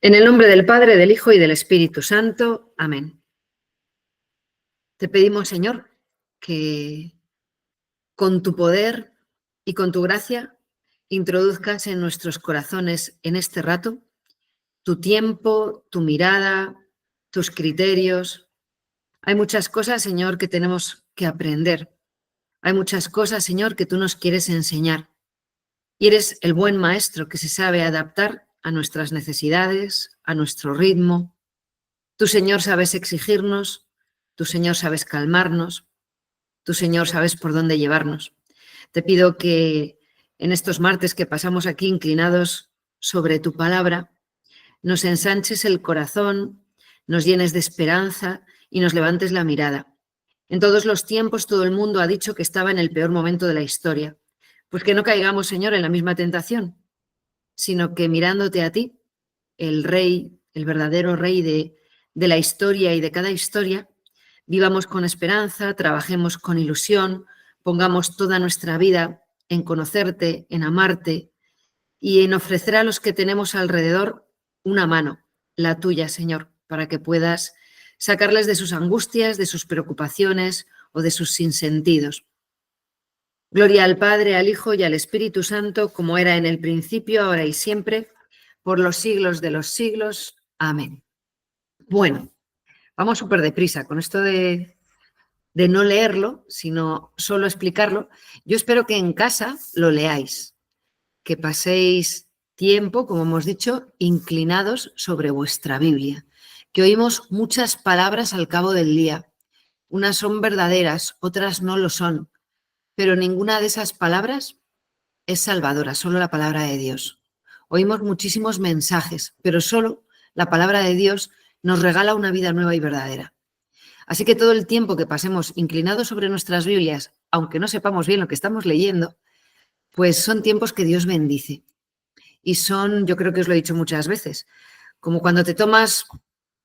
En el nombre del Padre, del Hijo y del Espíritu Santo. Amén. Te pedimos, Señor, que con tu poder y con tu gracia introduzcas en nuestros corazones en este rato tu tiempo, tu mirada, tus criterios. Hay muchas cosas, Señor, que tenemos que aprender. Hay muchas cosas, Señor, que tú nos quieres enseñar. Y eres el buen maestro que se sabe adaptar a nuestras necesidades, a nuestro ritmo. Tú, Señor, sabes exigirnos, tú, Señor, sabes calmarnos, tú, Señor, sabes por dónde llevarnos. Te pido que en estos martes que pasamos aquí inclinados sobre tu palabra, nos ensanches el corazón, nos llenes de esperanza y nos levantes la mirada. En todos los tiempos todo el mundo ha dicho que estaba en el peor momento de la historia. Pues que no caigamos, Señor, en la misma tentación, sino que mirándote a ti, el Rey, el verdadero Rey de la historia y de cada historia, vivamos con esperanza, trabajemos con ilusión, pongamos toda nuestra vida en conocerte, en amarte y en ofrecer a los que tenemos alrededor una mano, la tuya, Señor, para que puedas sacarles de sus angustias, de sus preocupaciones o de sus sinsentidos. Gloria al Padre, al Hijo y al Espíritu Santo, como era en el principio, ahora y siempre, por los siglos de los siglos. Amén. Bueno, vamos súper deprisa con esto de no leerlo, sino solo explicarlo. Yo espero que en casa lo leáis, que paséis tiempo, como hemos dicho, inclinados sobre vuestra Biblia, que oímos muchas palabras al cabo del día. Unas son verdaderas, otras no lo son, pero ninguna de esas palabras es salvadora, solo la palabra de Dios. Oímos muchísimos mensajes, pero solo la palabra de Dios nos regala una vida nueva y verdadera. Así que todo el tiempo que pasemos inclinados sobre nuestras Biblias, aunque no sepamos bien lo que estamos leyendo, pues son tiempos que Dios bendice. Y son, yo creo que os lo he dicho muchas veces, como cuando te tomas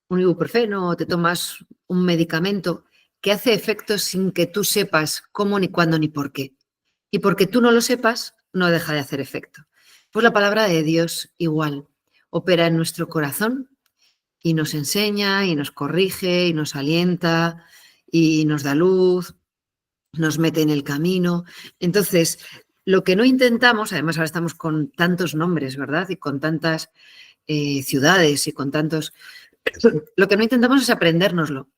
un ibuprofeno o te tomas un medicamento que hace efecto sin que tú sepas cómo, ni cuándo, ni por qué. Y porque tú no lo sepas, no deja de hacer efecto. Pues la palabra de Dios igual opera en nuestro corazón y nos enseña y nos corrige y nos alienta y nos da luz, nos mete en el camino. Entonces, lo que no intentamos, además ahora estamos con tantos nombres, ¿verdad? Y con tantas ciudades y con tantos... Lo que no intentamos es aprendérnoslo.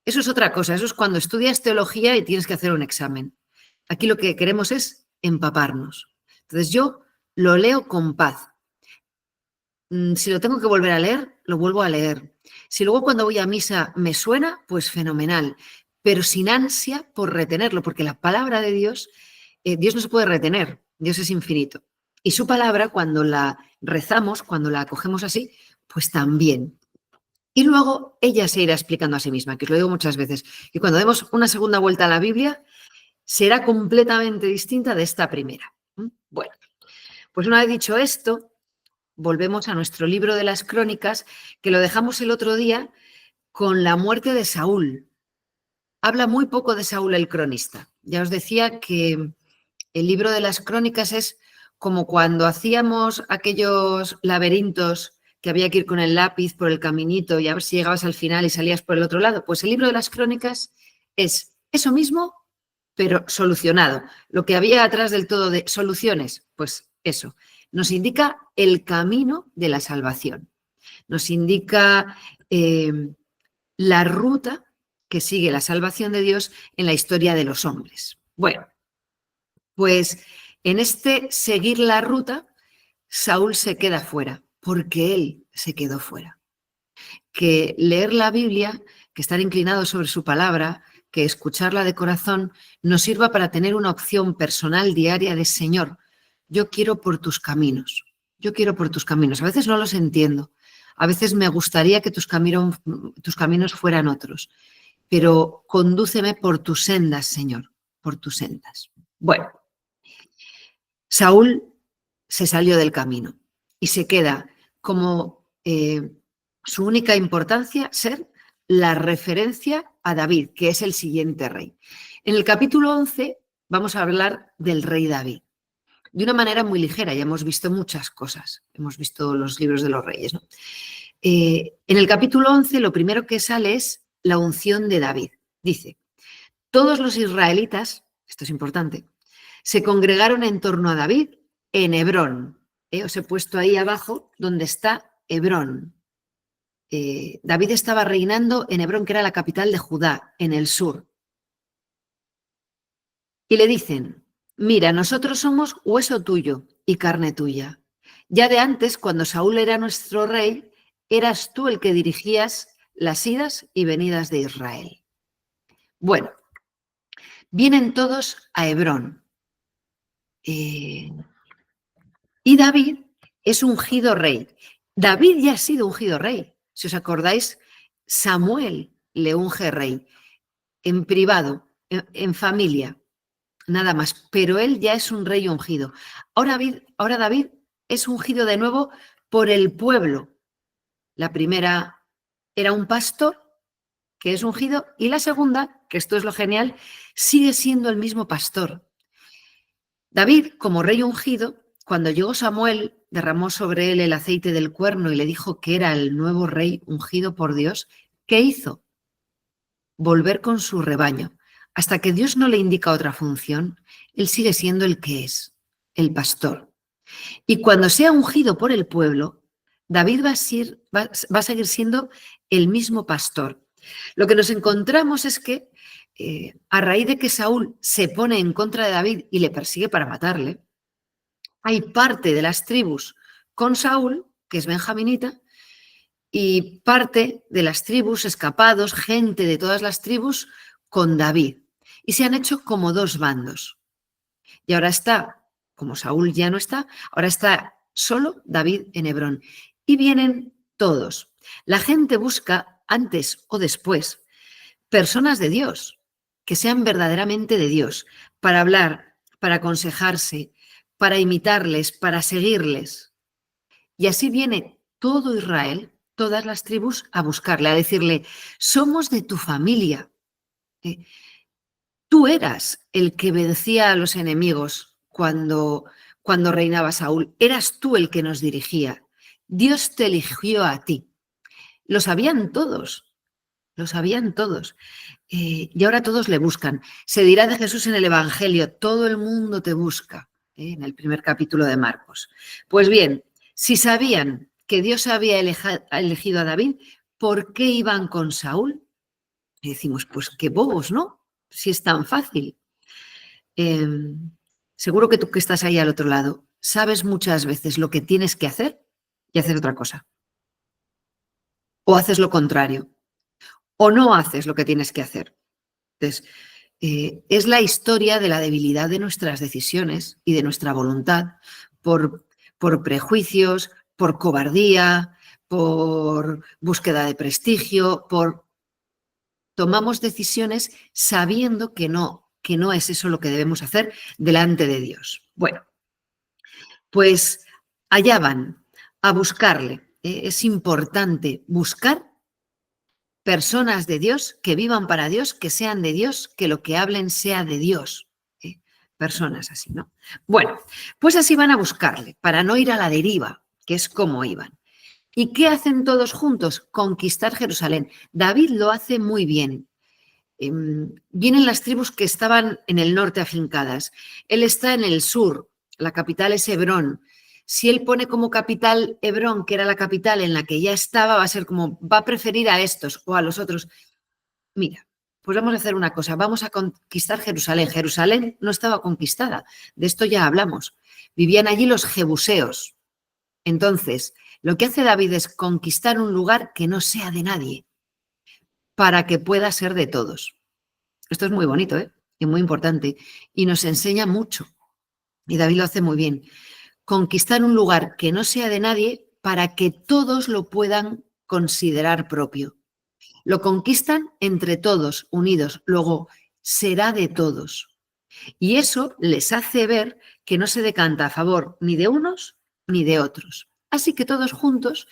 Eso es otra cosa, eso es cuando estudias teología y tienes que hacer un examen. Aquí lo que queremos es empaparnos. Entonces yo lo leo con paz. Si lo tengo que volver a leer, lo vuelvo a leer. Si luego cuando voy a misa me suena, pues fenomenal, pero sin ansia por retenerlo, porque la palabra de Dios, Dios no se puede retener, Dios es infinito. Y su palabra, cuando la rezamos, cuando la acogemos así, pues también. Y luego ella se irá explicando a sí misma, que os lo digo muchas veces. Y cuando demos una segunda vuelta a la Biblia, será completamente distinta de esta primera. Bueno, pues una vez dicho esto, volvemos a nuestro libro de las Crónicas, que lo dejamos el otro día con la muerte de Saúl. Habla muy poco de Saúl el cronista. Ya os decía que el libro de las Crónicas es como cuando hacíamos aquellos laberintos que había que ir con el lápiz por el caminito y a ver si llegabas al final y salías por el otro lado. Pues el libro de las Crónicas es eso mismo, pero solucionado. Lo que había atrás del todo de soluciones, pues eso. Nos indica el camino de la salvación. Nos indica la ruta que sigue la salvación de Dios en la historia de los hombres. Bueno, pues en este seguir la ruta, Saúl se queda fuera, porque él se quedó fuera. Que leer la Biblia, que estar inclinado sobre su palabra, que escucharla de corazón, nos sirva para tener una opción personal diaria de Señor, yo quiero por tus caminos, yo quiero por tus caminos. A veces no los entiendo, a veces me gustaría que tus caminos fueran otros, pero condúceme por tus sendas, Señor, por tus sendas. Bueno, Saúl se salió del camino y se queda como su única importancia ser la referencia a David, que es el siguiente rey. En el capítulo 11 vamos a hablar del rey David. de una manera muy ligera. Ya hemos visto muchas cosas, hemos visto los libros de los reyes, ¿no? En el capítulo 11 lo primero que sale es la unción de David. Dice, todos los israelitas, esto es importante, se congregaron en torno a David en Hebrón. Os he puesto ahí abajo donde está Hebrón. David estaba reinando en Hebrón, que era la capital de Judá, en el sur. Y le dicen, mira, nosotros somos hueso tuyo y carne tuya. Ya de antes, cuando Saúl era nuestro rey, eras tú el que dirigías las idas y venidas de Israel. Bueno, vienen todos a Hebrón. Y David es ungido rey. David ya ha sido ungido rey. Si os acordáis, Samuel le unge rey en privado, en familia, nada más. Pero él ya es un rey ungido. Ahora David es ungido de nuevo por el pueblo. La primera era un pastor que es ungido y la segunda, que esto es lo genial, sigue siendo el mismo pastor. David, como rey ungido, cuando llegó Samuel, derramó sobre él el aceite del cuerno y le dijo que era el nuevo rey ungido por Dios. ¿Qué hizo? Volver con su rebaño. Hasta que Dios no le indica otra función, él sigue siendo el que es, el pastor. Y cuando sea ungido por el pueblo, David va a seguir siendo el mismo pastor. Lo que nos encontramos es que a raíz de que Saúl se pone en contra de David y le persigue para matarle, hay parte de las tribus con Saúl, que es benjaminita, y parte de las tribus, escapados, gente de todas las tribus, con David. Y se han hecho como dos bandos. Y ahora está, como Saúl ya no está, ahora está solo David en Hebrón. Y vienen todos. La gente busca, antes o después, personas de Dios, que sean verdaderamente de Dios, para hablar, para aconsejarse, para imitarles, para seguirles. Y así viene todo Israel, todas las tribus, a buscarle, a decirle, somos de tu familia. Tú eras el que vencía a los enemigos cuando reinaba Saúl. Eras tú el que nos dirigía. Dios te eligió a ti. Lo sabían todos. Lo sabían todos. Y ahora todos le buscan. Se dirá de Jesús en el Evangelio, todo el mundo te busca, en el primer capítulo de Marcos. Pues bien, si sabían que Dios había elegido a David, ¿por qué iban con Saúl? Y decimos, pues qué bobos, ¿no? Si es tan fácil. Seguro que tú que estás ahí al otro lado, sabes muchas veces lo que tienes que hacer y hacer otra cosa. O haces lo contrario. O no haces lo que tienes que hacer. Entonces, es la historia de la debilidad de nuestras decisiones y de nuestra voluntad por prejuicios, por cobardía, por búsqueda de prestigio, tomamos decisiones sabiendo que no es eso lo que debemos hacer delante de Dios. Bueno, pues allá van a buscarle. Es importante buscar personas de Dios que vivan para Dios, que sean de Dios, que lo que hablen sea de Dios. Personas así, ¿no? Bueno, pues así van a buscarle, para no ir a la deriva, que es como iban. ¿Y qué hacen todos juntos? Conquistar Jerusalén. David lo hace muy bien. Vienen las tribus que estaban en el norte afincadas. Él está en el sur, la capital es Hebrón. Si él pone como capital Hebrón, que era la capital en la que ya estaba, va a ser como, va a preferir a estos o a los otros. Mira, pues vamos a hacer una cosa, vamos a conquistar Jerusalén. Jerusalén no estaba conquistada, de esto ya hablamos. Vivían allí los jebuseos. Entonces, lo que hace David es conquistar un lugar que no sea de nadie, para que pueda ser de todos. Esto es muy bonito, y muy importante, y nos enseña mucho. Y David lo hace muy bien. Conquistar un lugar que no sea de nadie para que todos lo puedan considerar propio. Lo conquistan entre todos, unidos. Luego, será de todos. Y eso les hace ver que no se decanta a favor ni de unos ni de otros. Así que todos juntos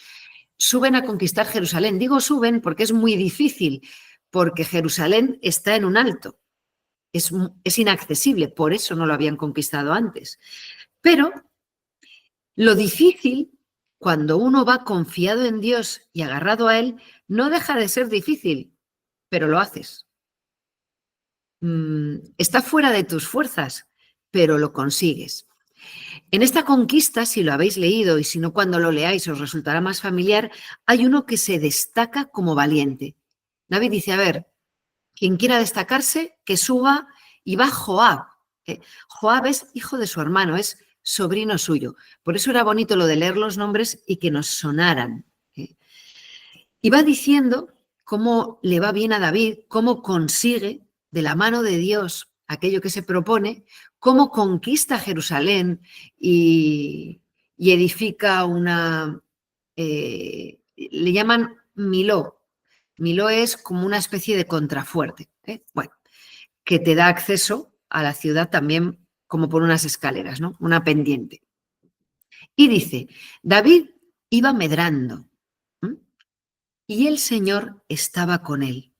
suben a conquistar Jerusalén. Digo suben porque es muy difícil, porque Jerusalén está en un alto. Es inaccesible, por eso no lo habían conquistado antes. Pero lo difícil, cuando uno va confiado en Dios y agarrado a Él, no deja de ser difícil, pero lo haces. Está fuera de tus fuerzas, pero lo consigues. En esta conquista, si lo habéis leído y si no cuando lo leáis os resultará más familiar, hay uno que se destaca como valiente. David dice, a ver, quien quiera destacarse, que suba, y va Joab. Joab es hijo de su hermano, es sobrino suyo. Por eso era bonito lo de leer los nombres y que nos sonaran. Y va diciendo cómo le va bien a David, cómo consigue de la mano de Dios aquello que se propone, cómo conquista Jerusalén y edifica una, le llaman Miló. Miló es como una especie de contrafuerte, bueno, que te da acceso a la ciudad también como por unas escaleras, ¿no? Una pendiente. Y dice, David iba medrando, ¿m? Y el Señor estaba con él.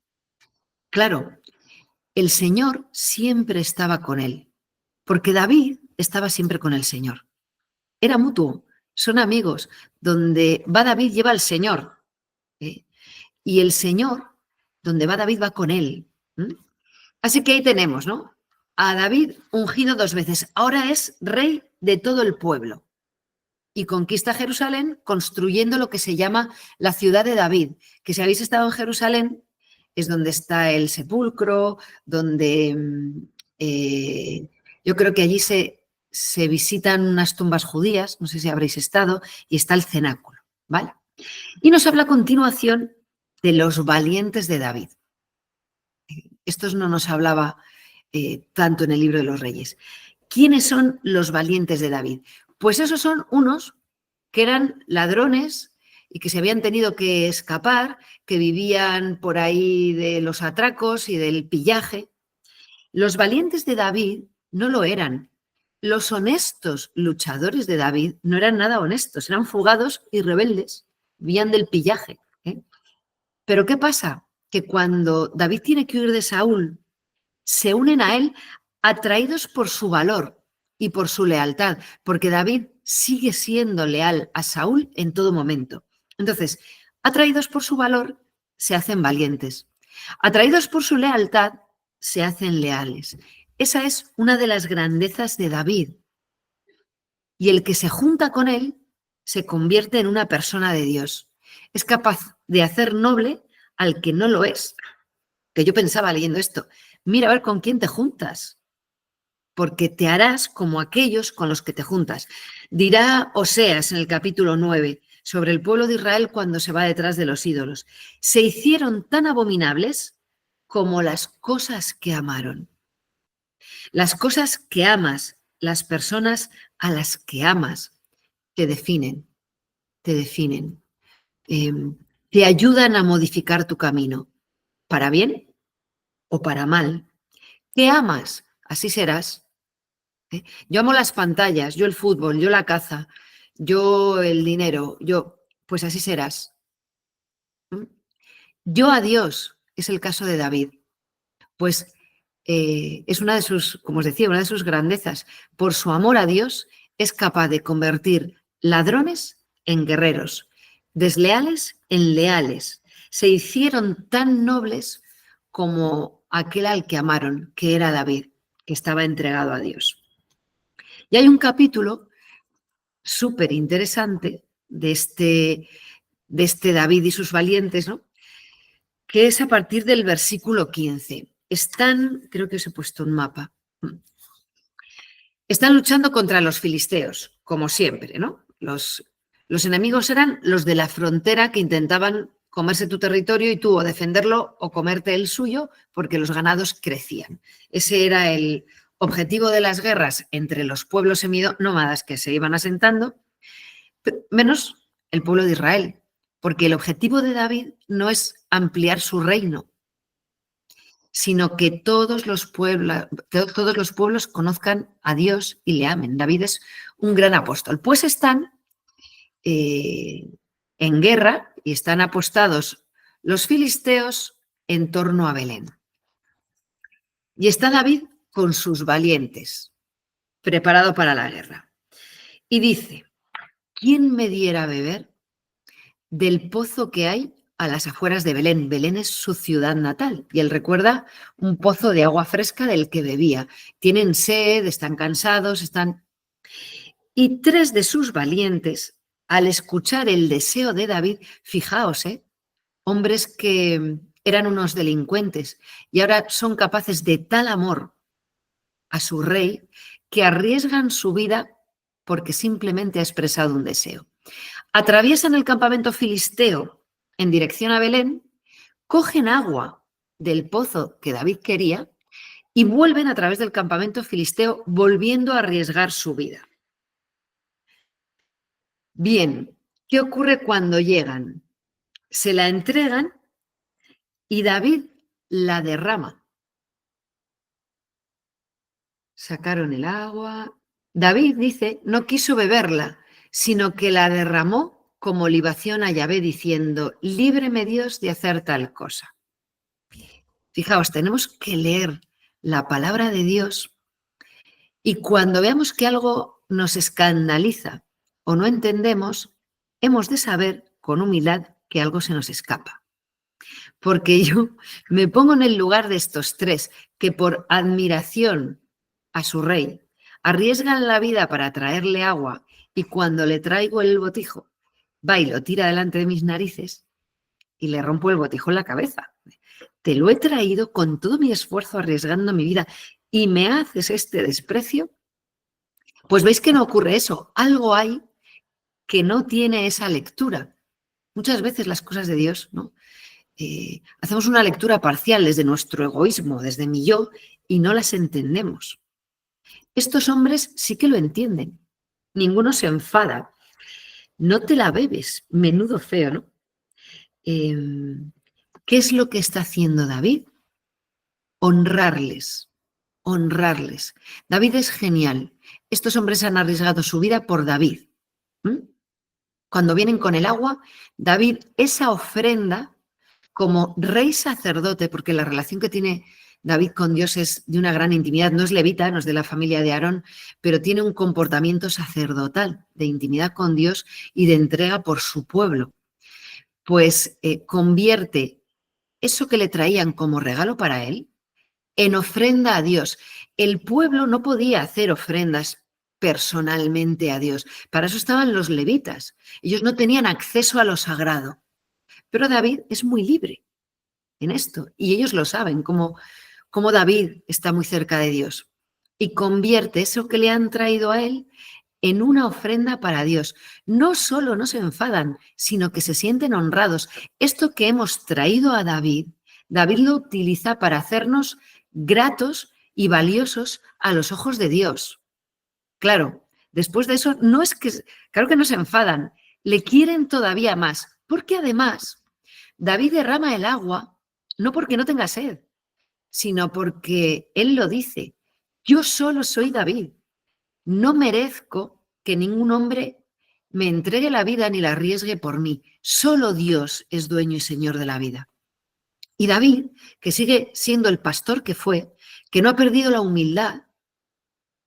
Claro, el Señor siempre estaba con él, porque David estaba siempre con el Señor. Era mutuo, son amigos. Donde va David lleva al Señor. Y el Señor, donde va David, va con él. Así que ahí tenemos, ¿no? A David ungido 2 veces. Ahora es rey de todo el pueblo. Y conquista Jerusalén construyendo lo que se llama la ciudad de David, que si habéis estado en Jerusalén es donde está el sepulcro, donde yo creo que allí se visitan unas tumbas judías, no sé si habréis estado, y está el cenáculo, ¿vale? Y nos habla a continuación de los valientes de David. Estos no nos hablaba tanto en el libro de los Reyes. ¿Quiénes son los valientes de David? Pues esos son unos que eran ladrones y que se habían tenido que escapar, que vivían por ahí de los atracos y del pillaje. Los valientes de David no lo eran. Los honestos luchadores de David no eran nada honestos, eran fugados y rebeldes, vivían del pillaje. Pero ¿qué pasa? Que cuando David tiene que huir de Saúl, se unen a él atraídos por su valor y por su lealtad, porque David sigue siendo leal a Saúl en todo momento. Entonces, atraídos por su valor, se hacen valientes. Atraídos por su lealtad, se hacen leales. Esa es una de las grandezas de David. Y el que se junta con él se convierte en una persona de Dios. Es capaz de hacer noble al que no lo es. Que yo pensaba leyendo esto, mira a ver con quién te juntas, porque te harás como aquellos con los que te juntas. Dirá Oseas en el capítulo 9 sobre el pueblo de Israel cuando se va detrás de los ídolos. Se hicieron tan abominables como las cosas que amaron. Las cosas que amas, las personas a las que amas, te definen, te definen. Te ayudan a modificar tu camino, para bien o para mal. ¿Qué amas? Así serás. Yo amo las pantallas, yo el fútbol, yo la caza, yo el dinero, pues así serás. Yo a Dios, es el caso de David, pues es una de sus, como os decía, una de sus grandezas. Por su amor a Dios es capaz de convertir ladrones en guerreros, desleales en leales. Se hicieron tan nobles como aquel al que amaron, que era David, que estaba entregado a Dios. Y hay un capítulo súper interesante de este David y sus valientes, ¿no? Que es a partir del versículo 15. Creo que os he puesto un mapa. Están luchando contra los filisteos, como siempre, ¿no? Los enemigos eran los de la frontera que intentaban comerse tu territorio y tú o defenderlo o comerte el suyo porque los ganados crecían. Ese era el objetivo de las guerras entre los pueblos semínómadas que se iban asentando, menos el pueblo de Israel, porque el objetivo de David no es ampliar su reino, sino que todos los pueblos conozcan a Dios y le amen. David es un gran apóstol. Pues están en guerra y están apostados los filisteos en torno a Belén. Y está David con sus valientes, preparado para la guerra. y dice, ¿quién me diera a beber del pozo que hay a las afueras de Belén? Belén es su ciudad natal y él recuerda un pozo de agua fresca del que bebía. Tienen sed, están cansados, están... Y 3 de sus valientes, al escuchar el deseo de David, fijaos, hombres que eran unos delincuentes y ahora son capaces de tal amor a su rey que arriesgan su vida porque simplemente ha expresado un deseo. Atraviesan el campamento filisteo en dirección a Belén, cogen agua del pozo que David quería y vuelven a través del campamento filisteo volviendo a arriesgar su vida. Bien, ¿qué ocurre cuando llegan? Se la entregan y David la derrama. Sacaron el agua. David dice, no quiso beberla, sino que la derramó como libación a Yahvé, diciendo, líbreme Dios de hacer tal cosa. Fijaos, tenemos que leer la palabra de Dios y cuando veamos que algo nos escandaliza o no entendemos, hemos de saber con humildad que algo se nos escapa. Porque yo me pongo en el lugar de estos 3 que por admiración a su rey arriesgan la vida para traerle agua y cuando le traigo el botijo va y lo tira delante de mis narices y le rompo el botijo en la cabeza. Te lo he traído con todo mi esfuerzo arriesgando mi vida y me haces este desprecio. Pues veis que no ocurre eso. Algo hay que no tiene esa lectura. Muchas veces las cosas de Dios, ¿no? Hacemos una lectura parcial desde nuestro egoísmo, desde mi yo, y no las entendemos. Estos hombres sí que lo entienden. Ninguno se enfada. No te la bebes, menudo feo, ¿no? ¿Qué es lo que está haciendo David? Honrarles, honrarles. David es genial. Estos hombres han arriesgado su vida por David. Cuando vienen con el agua, David, esa ofrenda, como rey sacerdote, porque la relación que tiene David con Dios es de una gran intimidad, no es levita, no es de la familia de Aarón, pero tiene un comportamiento sacerdotal de intimidad con Dios y de entrega por su pueblo. Pues convierte eso que le traían como regalo para él en ofrenda a Dios. El pueblo no podía hacer ofrendas personalmente a Dios. Para eso estaban los levitas. Ellos no tenían acceso a lo sagrado. Pero David es muy libre en esto y ellos lo saben, como David está muy cerca de Dios y convierte eso que le han traído a él en una ofrenda para Dios. No solo no se enfadan, sino que se sienten honrados. Esto que hemos traído a David, David lo utiliza para hacernos gratos y valiosos a los ojos de Dios. Claro, después de eso, no es que, claro que no se enfadan, le quieren todavía más, porque además David derrama el agua no porque no tenga sed, sino porque él lo dice, yo solo soy David, no merezco que ningún hombre me entregue la vida ni la arriesgue por mí, solo Dios es dueño y señor de la vida. Y David, que sigue siendo el pastor que fue, que no ha perdido la humildad,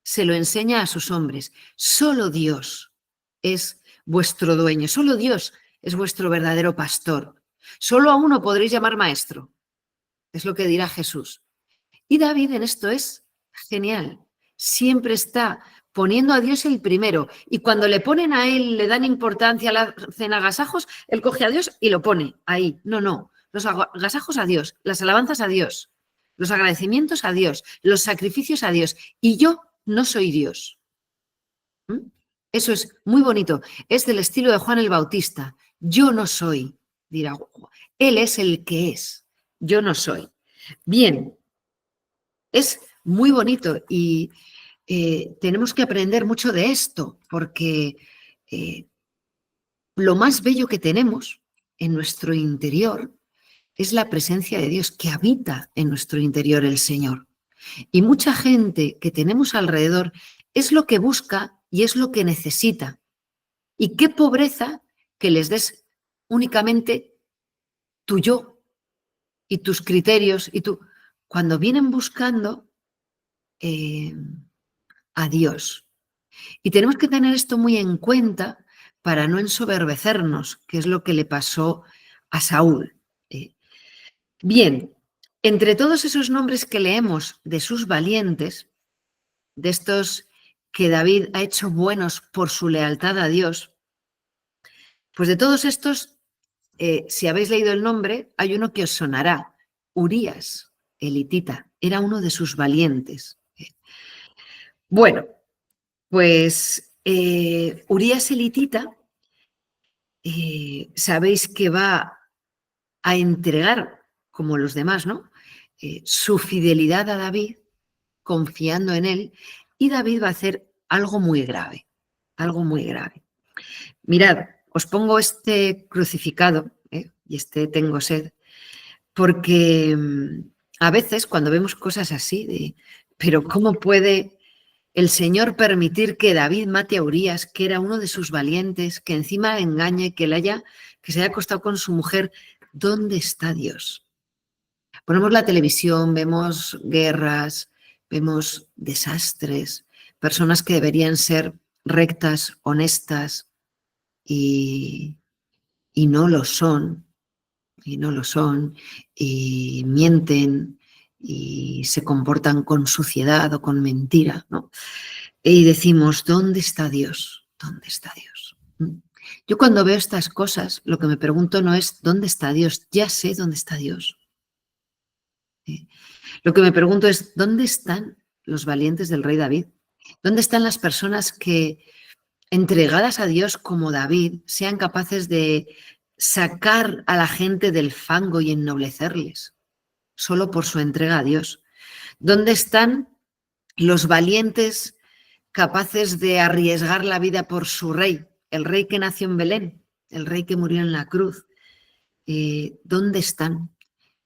se lo enseña a sus hombres. Solo Dios es vuestro dueño, solo Dios es vuestro verdadero pastor. Solo a uno podréis llamar maestro, es lo que dirá Jesús. Y David en esto es genial. Siempre está poniendo a Dios el primero. Y cuando le ponen a él, le dan importancia a la cena agasajos, él coge a Dios y lo pone ahí. No, no. Los agasajos a Dios, las alabanzas a Dios, los agradecimientos a Dios, los sacrificios a Dios. Y yo no soy Dios. Eso es muy bonito. Es del estilo de Juan el Bautista. Yo no soy, dirá. Él es el que es. Yo no soy. Bien. Es muy bonito y tenemos que aprender mucho de esto porque lo más bello que tenemos en nuestro interior es la presencia de Dios que habita en nuestro interior el Señor. Y mucha gente que tenemos alrededor es lo que busca y es lo que necesita. Y qué pobreza que les des únicamente tu yo y tus criterios y tu... Cuando vienen buscando a Dios, Y tenemos que tener esto muy en cuenta para no ensoberbecernos, que es lo que le pasó a Saúl. Bien, entre todos esos nombres que leemos de sus valientes, de estos que David ha hecho buenos por su lealtad a Dios, pues de todos estos, si habéis leído el nombre, hay uno que os sonará, Urías, el hitita, era uno de sus valientes. Bueno, pues Urías el hitita, sabéis que va a entregar, como los demás, ¿no? Su fidelidad a David, confiando en él, y David va a hacer algo muy grave, algo muy grave. Mirad, os pongo este crucificado, y este tengo sed, porque a veces cuando vemos cosas así, pero ¿cómo puede el Señor permitir que David mate a Urías, que era uno de sus valientes, que encima engañe, que se haya acostado con su mujer? ¿Dónde está Dios? Ponemos la televisión, vemos guerras, vemos desastres, personas que deberían ser rectas, honestas y no lo son, y no lo son, y mienten y se comportan con suciedad o con mentira, ¿no? Y decimos, ¿dónde está Dios? ¿Dónde está Dios? Yo cuando veo estas cosas, lo que me pregunto no es ¿dónde está Dios? Ya sé dónde está Dios. Lo que me pregunto es ¿dónde están los valientes del rey David? ¿Dónde están las personas que, entregadas a Dios como David, sean capaces de sacar a la gente del fango y ennoblecerles solo por su entrega a Dios? ¿Dónde están los valientes capaces de arriesgar la vida por su rey, el rey que nació en Belén, el rey que murió en la cruz? ¿Dónde están?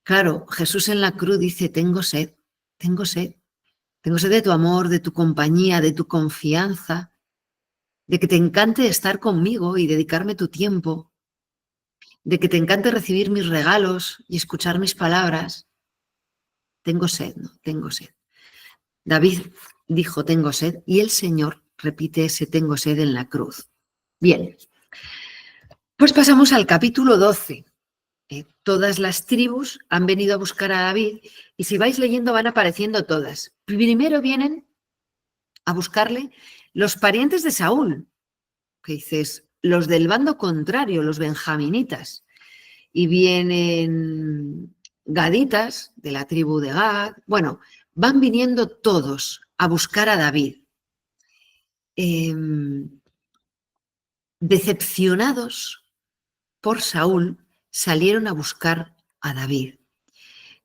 Claro, Jesús en la cruz dice, tengo sed, tengo sed. Tengo sed de tu amor, de tu compañía, de tu confianza, de que te encante estar conmigo y dedicarme tu tiempo, de que te encante recibir mis regalos y escuchar mis palabras. Tengo sed, ¿no? Tengo sed. David dijo, tengo sed, y el Señor repite ese tengo sed en la cruz. Bien, pues pasamos al capítulo 12. Todas las tribus han venido a buscar a David y si vais leyendo van apareciendo todas. Primero vienen a buscarle los parientes de Saúl, que dices, los del bando contrario, los benjaminitas, y vienen gaditas de la tribu de Gad. Bueno, van viniendo todos a buscar a David. Decepcionados por Saúl, salieron a buscar a David.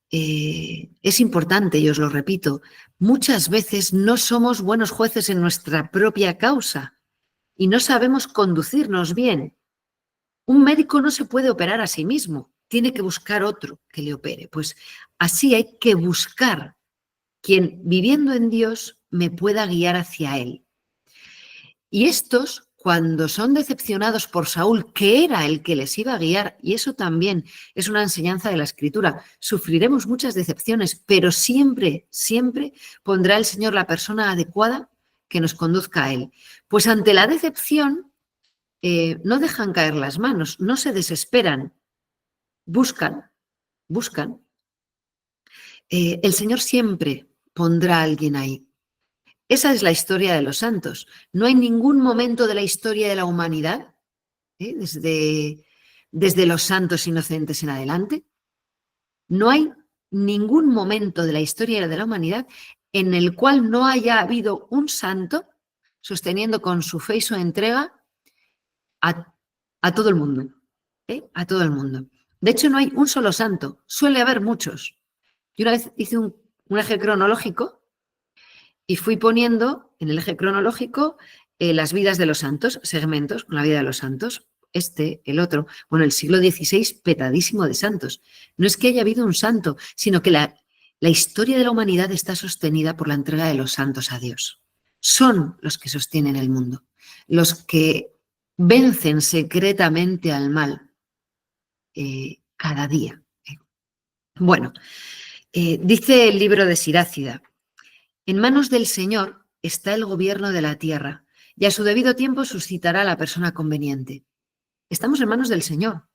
Es importante, y os lo repito, muchas veces no somos buenos jueces en nuestra propia causa y no sabemos conducirnos bien. Un médico no se puede operar a sí mismo, tiene que buscar otro que le opere. Pues así hay que buscar quien, viviendo en Dios, me pueda guiar hacia Él. Y estos, cuando son decepcionados por Saúl, que era el que les iba a guiar, y eso también es una enseñanza de la Escritura, sufriremos muchas decepciones, pero siempre, siempre pondrá el Señor la persona adecuada que nos conduzca a Él. Pues ante la decepción, no dejan caer las manos, no se desesperan, buscan. El Señor siempre pondrá a alguien ahí. Esa es la historia de los santos. No hay ningún momento de la historia de la humanidad, desde los santos inocentes en adelante, no hay ningún momento de la historia de la humanidad en el cual no haya habido un santo sosteniendo con su fe y su entrega a todo el mundo. A todo el mundo. De hecho, no hay un solo santo, suele haber muchos. Yo una vez hice un eje cronológico y fui poniendo en el eje cronológico las vidas de los santos, segmentos con la vida de los santos, el otro. Bueno, el siglo XVI petadísimo de santos. No es que haya habido un santo, sino que la historia de la humanidad está sostenida por la entrega de los santos a Dios. Son los que sostienen el mundo, los que vencen secretamente al mal cada día. Bueno, dice el libro de Sirácida, en manos del Señor está el gobierno de la tierra, y a su debido tiempo suscitará a la persona conveniente. Estamos en manos del Señor.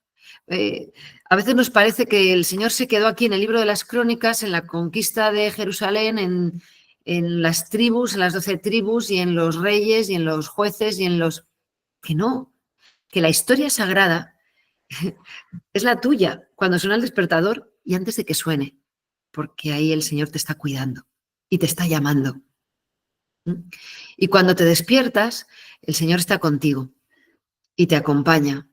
A veces nos parece que el Señor se quedó aquí en el libro de las Crónicas, en la conquista de Jerusalén, en las tribus, en las 12 tribus, y en los reyes, y en los jueces, y en los... Que no, que la historia sagrada es la tuya cuando suena el despertador y antes de que suene, porque ahí el Señor te está cuidando y te está llamando. Y cuando te despiertas, el Señor está contigo y te acompaña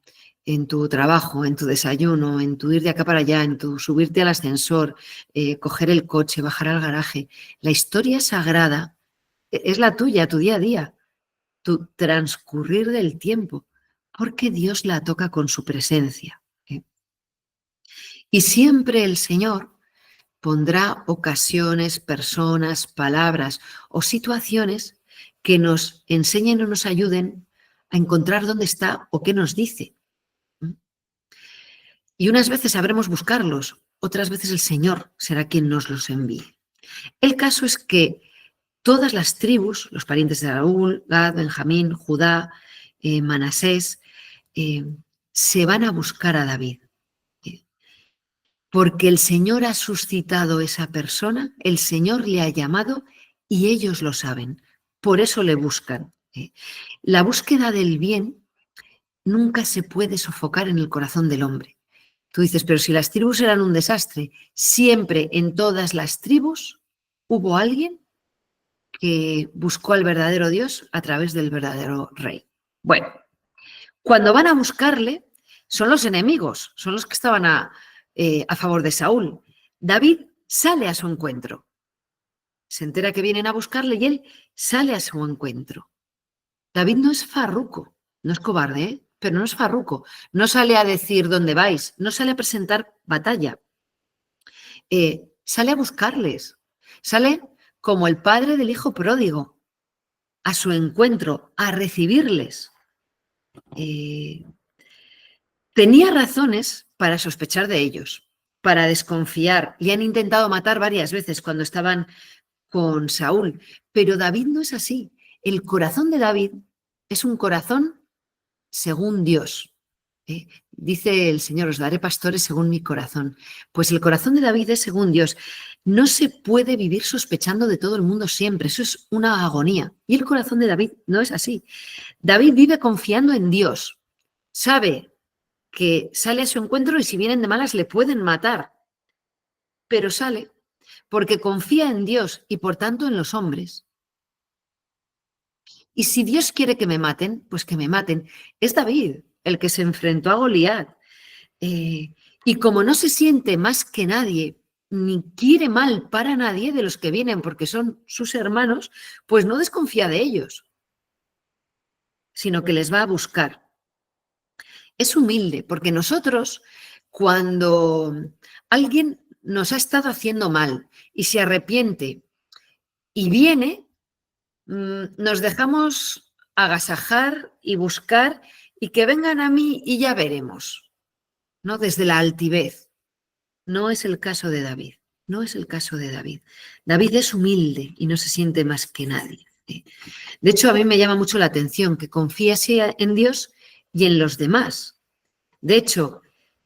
en tu trabajo, en tu desayuno, en tu ir de acá para allá, en tu subirte al ascensor, coger el coche, bajar al garaje. La historia sagrada es la tuya, tu día a día, tu transcurrir del tiempo, porque Dios la toca con su presencia. Y siempre el Señor pondrá ocasiones, personas, palabras o situaciones que nos enseñen o nos ayuden a encontrar dónde está o qué nos dice. Y unas veces sabremos buscarlos, otras veces el Señor será quien nos los envíe. El caso es que todas las tribus, los parientes de Saúl, Gad, Benjamín, Judá, Manasés, se van a buscar a David. Porque el Señor ha suscitado esa persona, el Señor le ha llamado y ellos lo saben. Por eso le buscan. La búsqueda del bien nunca se puede sofocar en el corazón del hombre. Tú dices, pero si las tribus eran un desastre, siempre en todas las tribus hubo alguien que buscó al verdadero Dios a través del verdadero rey. Bueno, cuando van a buscarle, son los enemigos, son los que estaban a favor de Saúl. David sale a su encuentro. Se entera que vienen a buscarle y él sale a su encuentro. David no es farruco, no es cobarde, pero no es farruco. No sale a decir dónde vais, no sale a presentar batalla. Sale a buscarles. Sale como el padre del hijo pródigo, a su encuentro, a recibirles. Tenía razones para sospechar de ellos, para desconfiar. Le han intentado matar varias veces cuando estaban con Saúl, pero David no es así. El corazón de David es un corazón según Dios. Dice el Señor, os daré pastores según mi corazón. Pues el corazón de David es según Dios. No se puede vivir sospechando de todo el mundo siempre, eso es una agonía. Y el corazón de David no es así. David vive confiando en Dios, sabe que sale a su encuentro y si vienen de malas le pueden matar, pero sale porque confía en Dios y por tanto en los hombres. Y si Dios quiere que me maten, pues que me maten. Es David el que se enfrentó a Goliat. Y como no se siente más que nadie, ni quiere mal para nadie de los que vienen porque son sus hermanos, pues no desconfía de ellos, sino que les va a buscar. Es humilde, porque nosotros, cuando alguien nos ha estado haciendo mal y se arrepiente y viene, nos dejamos agasajar y buscar y que vengan a mí y ya veremos, ¿no? Desde la altivez. No es el caso de David, no es el caso de David. David es humilde y no se siente más que nadie. De hecho, a mí me llama mucho la atención que confía así en Dios y en los demás. De hecho,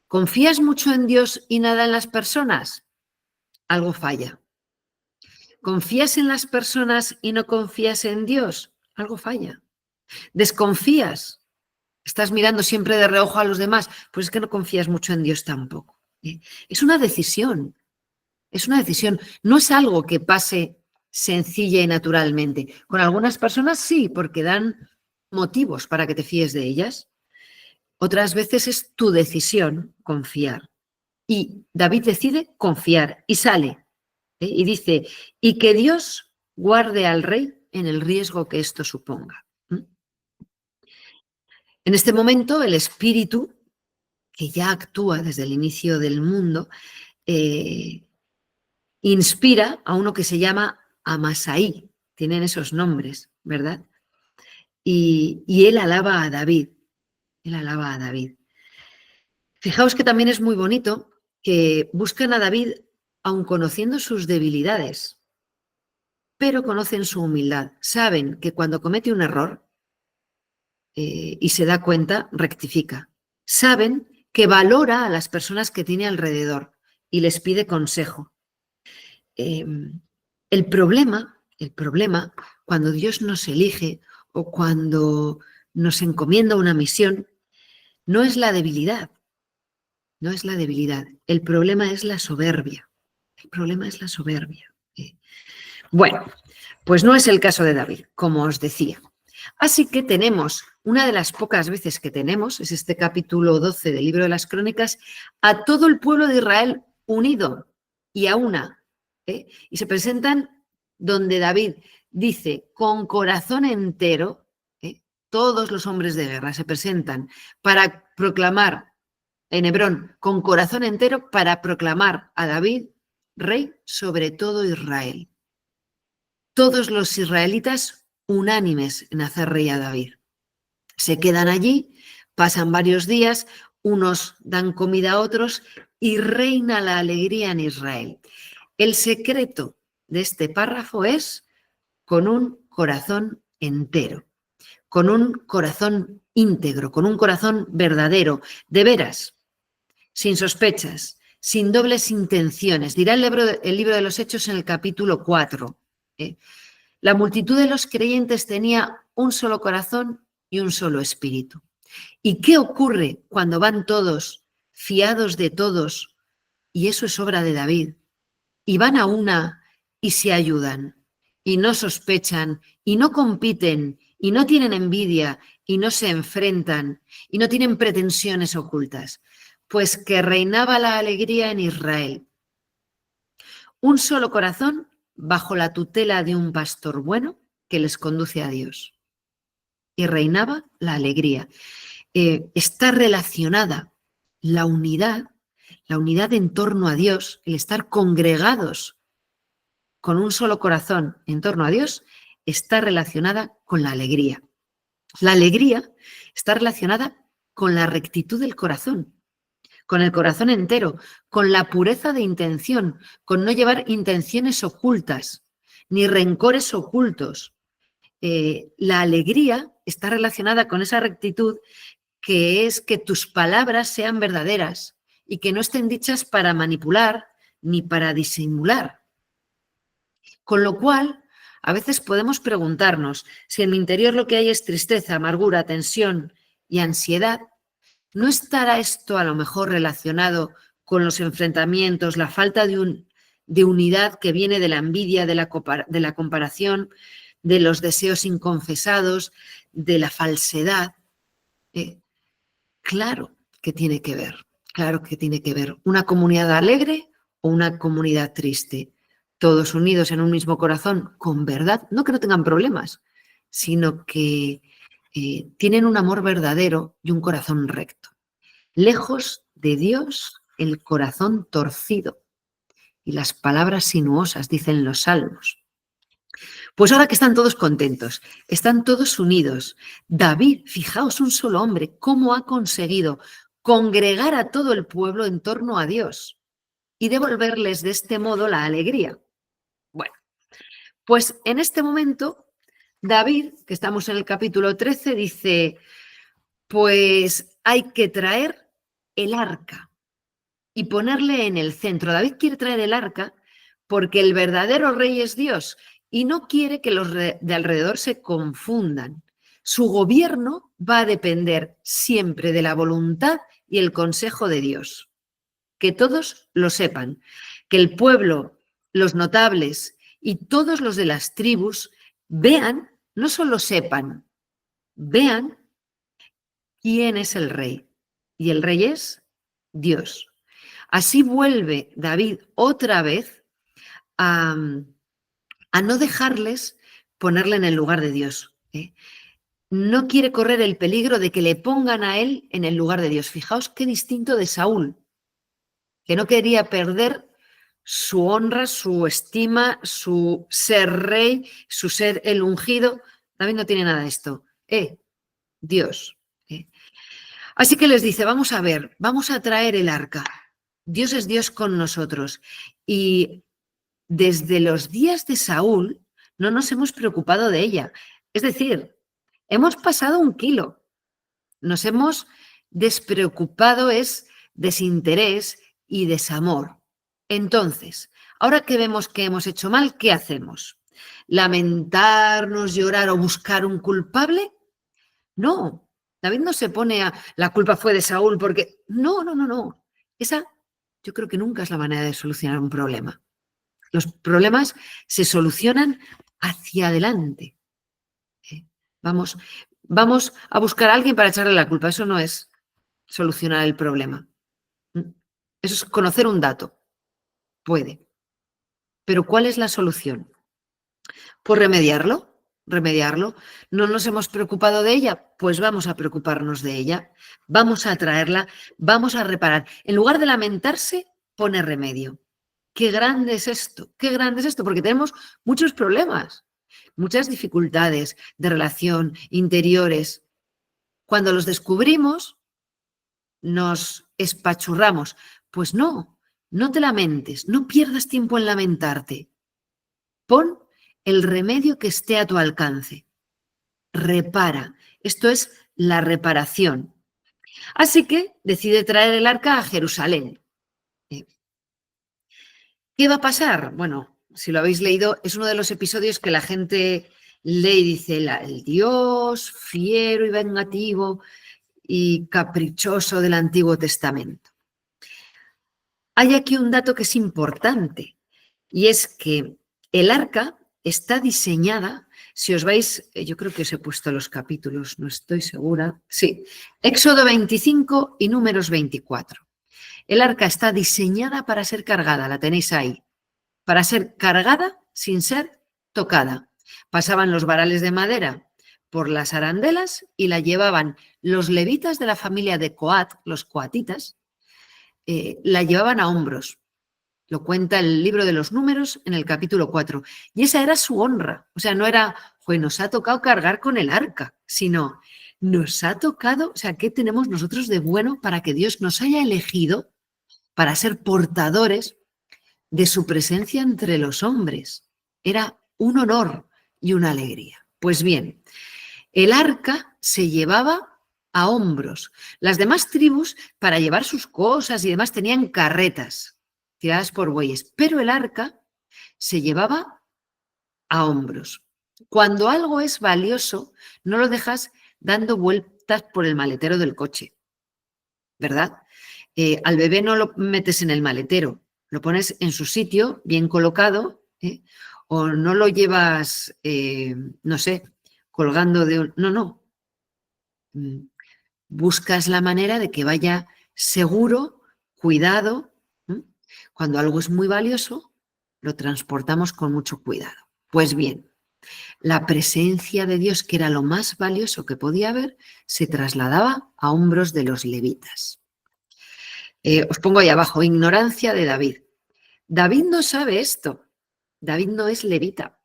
¿confías mucho en Dios y nada en las personas? Algo falla. ¿Confías en las personas y no confías en Dios? Algo falla. ¿Desconfías? ¿Estás mirando siempre de reojo a los demás? Pues es que no confías mucho en Dios tampoco. Es una decisión. Es una decisión. No es algo que pase sencilla y naturalmente. Con algunas personas sí, porque dan motivos para que te fíes de ellas. Otras veces es tu decisión confiar. Y David decide confiar y sale. Y dice, y que Dios guarde al rey en el riesgo que esto suponga. En este momento, el espíritu, que ya actúa desde el inicio del mundo, inspira a uno que se llama Amasai. Tienen esos nombres, ¿verdad? Y él alaba a David. Él alaba a David. Fijaos que también es muy bonito que buscan a David aun conociendo sus debilidades, pero conocen su humildad. Saben que cuando comete un error, y se da cuenta, rectifica. Saben que valora a las personas que tiene alrededor y les pide consejo. El problema, cuando Dios nos elige o cuando nos encomienda una misión, no es la debilidad, no es la debilidad. El problema es la soberbia. El problema es la soberbia. Bueno, pues no es el caso de David, como os decía. Así que tenemos, una de las pocas veces que tenemos, es este capítulo 12 del libro de las Crónicas, a todo el pueblo de Israel unido y a una. Y se presentan donde David dice, con corazón entero, todos los hombres de guerra se presentan para proclamar en Hebrón, con corazón entero, para proclamar a David rey sobre todo Israel. Todos los israelitas unánimes en hacer rey a David. Se quedan allí, pasan varios días, unos dan comida a otros y reina la alegría en Israel. El secreto de este párrafo es con un corazón entero, con un corazón íntegro, con un corazón verdadero, de veras, sin sospechas, sin dobles intenciones. Dirá el libro de los Hechos en el capítulo 4. La multitud de los creyentes tenía un solo corazón y un solo espíritu. ¿Y qué ocurre cuando van todos, fiados de todos? Y eso es obra de David. Y van a una y se ayudan, y no sospechan, y no compiten, y no tienen envidia, y no se enfrentan, y no tienen pretensiones ocultas. Pues que reinaba la alegría en Israel. Un solo corazón bajo la tutela de un pastor bueno que les conduce a Dios. Y reinaba la alegría. Está relacionada la unidad en torno a Dios, el estar congregados con un solo corazón en torno a Dios, está relacionada con la alegría. La alegría está relacionada con la rectitud del corazón, con el corazón entero, con la pureza de intención, con no llevar intenciones ocultas, ni rencores ocultos. La alegría está relacionada con esa rectitud, que es que tus palabras sean verdaderas y que no estén dichas para manipular ni para disimular. Con lo cual, a veces podemos preguntarnos si en mi interior lo que hay es tristeza, amargura, tensión y ansiedad. ¿No estará esto a lo mejor relacionado con los enfrentamientos, la falta de unidad que viene de la envidia, de la comparación, de los deseos inconfesados, de la falsedad? Claro que tiene que ver, claro que tiene que ver. Una comunidad alegre o una comunidad triste, todos unidos en un mismo corazón, con verdad, no que no tengan problemas, sino que tienen un amor verdadero y un corazón recto. Lejos de Dios, el corazón torcido y las palabras sinuosas, dicen los salmos. Pues ahora que están todos contentos, están todos unidos, David, fijaos, un solo hombre, cómo ha conseguido congregar a todo el pueblo en torno a Dios y devolverles de este modo la alegría. Bueno, pues en este momento, David, que estamos en el capítulo 13, dice, pues hay que traer el arca y ponerle en el centro. David quiere traer el arca porque el verdadero rey es Dios y no quiere que los de alrededor se confundan. Su gobierno va a depender siempre de la voluntad y el consejo de Dios. Que todos lo sepan, que el pueblo, los notables y todos los de las tribus vean, no solo sepan, vean quién es el rey. Y el rey es Dios. Así vuelve David otra vez a no dejarles ponerle en el lugar de Dios. No quiere correr el peligro de que le pongan a él en el lugar de Dios. Fijaos qué distinto de Saúl, que no quería perder su honra, su estima, su ser rey, su ser el ungido. David no tiene nada de esto. Dios. Así que les dice, vamos a ver, vamos a traer el arca. Dios es Dios con nosotros. Y desde los días de Saúl no nos hemos preocupado de ella. Es decir, hemos pasado 1 kilo. Nos hemos despreocupado, es desinterés y desamor. Entonces, ahora que vemos que hemos hecho mal, ¿qué hacemos? ¿Lamentarnos, llorar o buscar un culpable? No, David no se pone a la culpa fue de Saúl porque no, no, no, no. Esa yo creo que nunca es la manera de solucionar un problema. Los problemas se solucionan hacia adelante. Vamos, vamos a buscar a alguien para echarle la culpa. Eso no es solucionar el problema. Eso es conocer un dato. Puede. Pero ¿cuál es la solución? Pues remediarlo. ¿No nos hemos preocupado de ella? Pues vamos a preocuparnos de ella. Vamos a traerla, vamos a reparar. En lugar de lamentarse, pone remedio. Qué grande es esto, qué grande es esto, porque tenemos muchos problemas, muchas dificultades de relación interiores. Cuando los descubrimos, nos espachurramos. Pues no, no te lamentes, no pierdas tiempo en lamentarte. Pon el remedio que esté a tu alcance. Repara. Esto es la reparación. Así que decide traer el arca a Jerusalén. ¿Qué va a pasar? Bueno, si lo habéis leído, es uno de los episodios que la gente lee y dice, el Dios fiero y vengativo y caprichoso del Antiguo Testamento. Hay aquí un dato que es importante y es que el arca está diseñada, si os vais, yo creo que os he puesto los capítulos, no estoy segura, sí, Éxodo 25 y Números 24. El arca está diseñada para ser cargada, la tenéis ahí, para ser cargada sin ser tocada. Pasaban los varales de madera por las arandelas y la llevaban los levitas de la familia de Coat, los coatitas, la llevaban a hombros. Lo cuenta el libro de los Números en el capítulo 4. Y esa era su honra. O sea, no era, pues nos ha tocado cargar con el arca, sino nos ha tocado, o sea, ¿qué tenemos nosotros de bueno para que Dios nos haya elegido para ser portadores de su presencia entre los hombres? Era un honor y una alegría. Pues bien, el arca se llevaba a hombros. Las demás tribus, para llevar sus cosas y demás, tenían carretas tiradas por bueyes, pero el arca se llevaba a hombros. Cuando algo es valioso, no lo dejas dando vueltas por el maletero del coche, ¿verdad? Al bebé no lo metes en el maletero, lo pones en su sitio, bien colocado, o no lo llevas, no sé, colgando de un... No, no. Buscas la manera de que vaya seguro, cuidado. Cuando algo es muy valioso, lo transportamos con mucho cuidado. Pues bien, la presencia de Dios, que era lo más valioso que podía haber, se trasladaba a hombros de los levitas. Os pongo ahí abajo, ignorancia de David. David no sabe esto. David no es levita,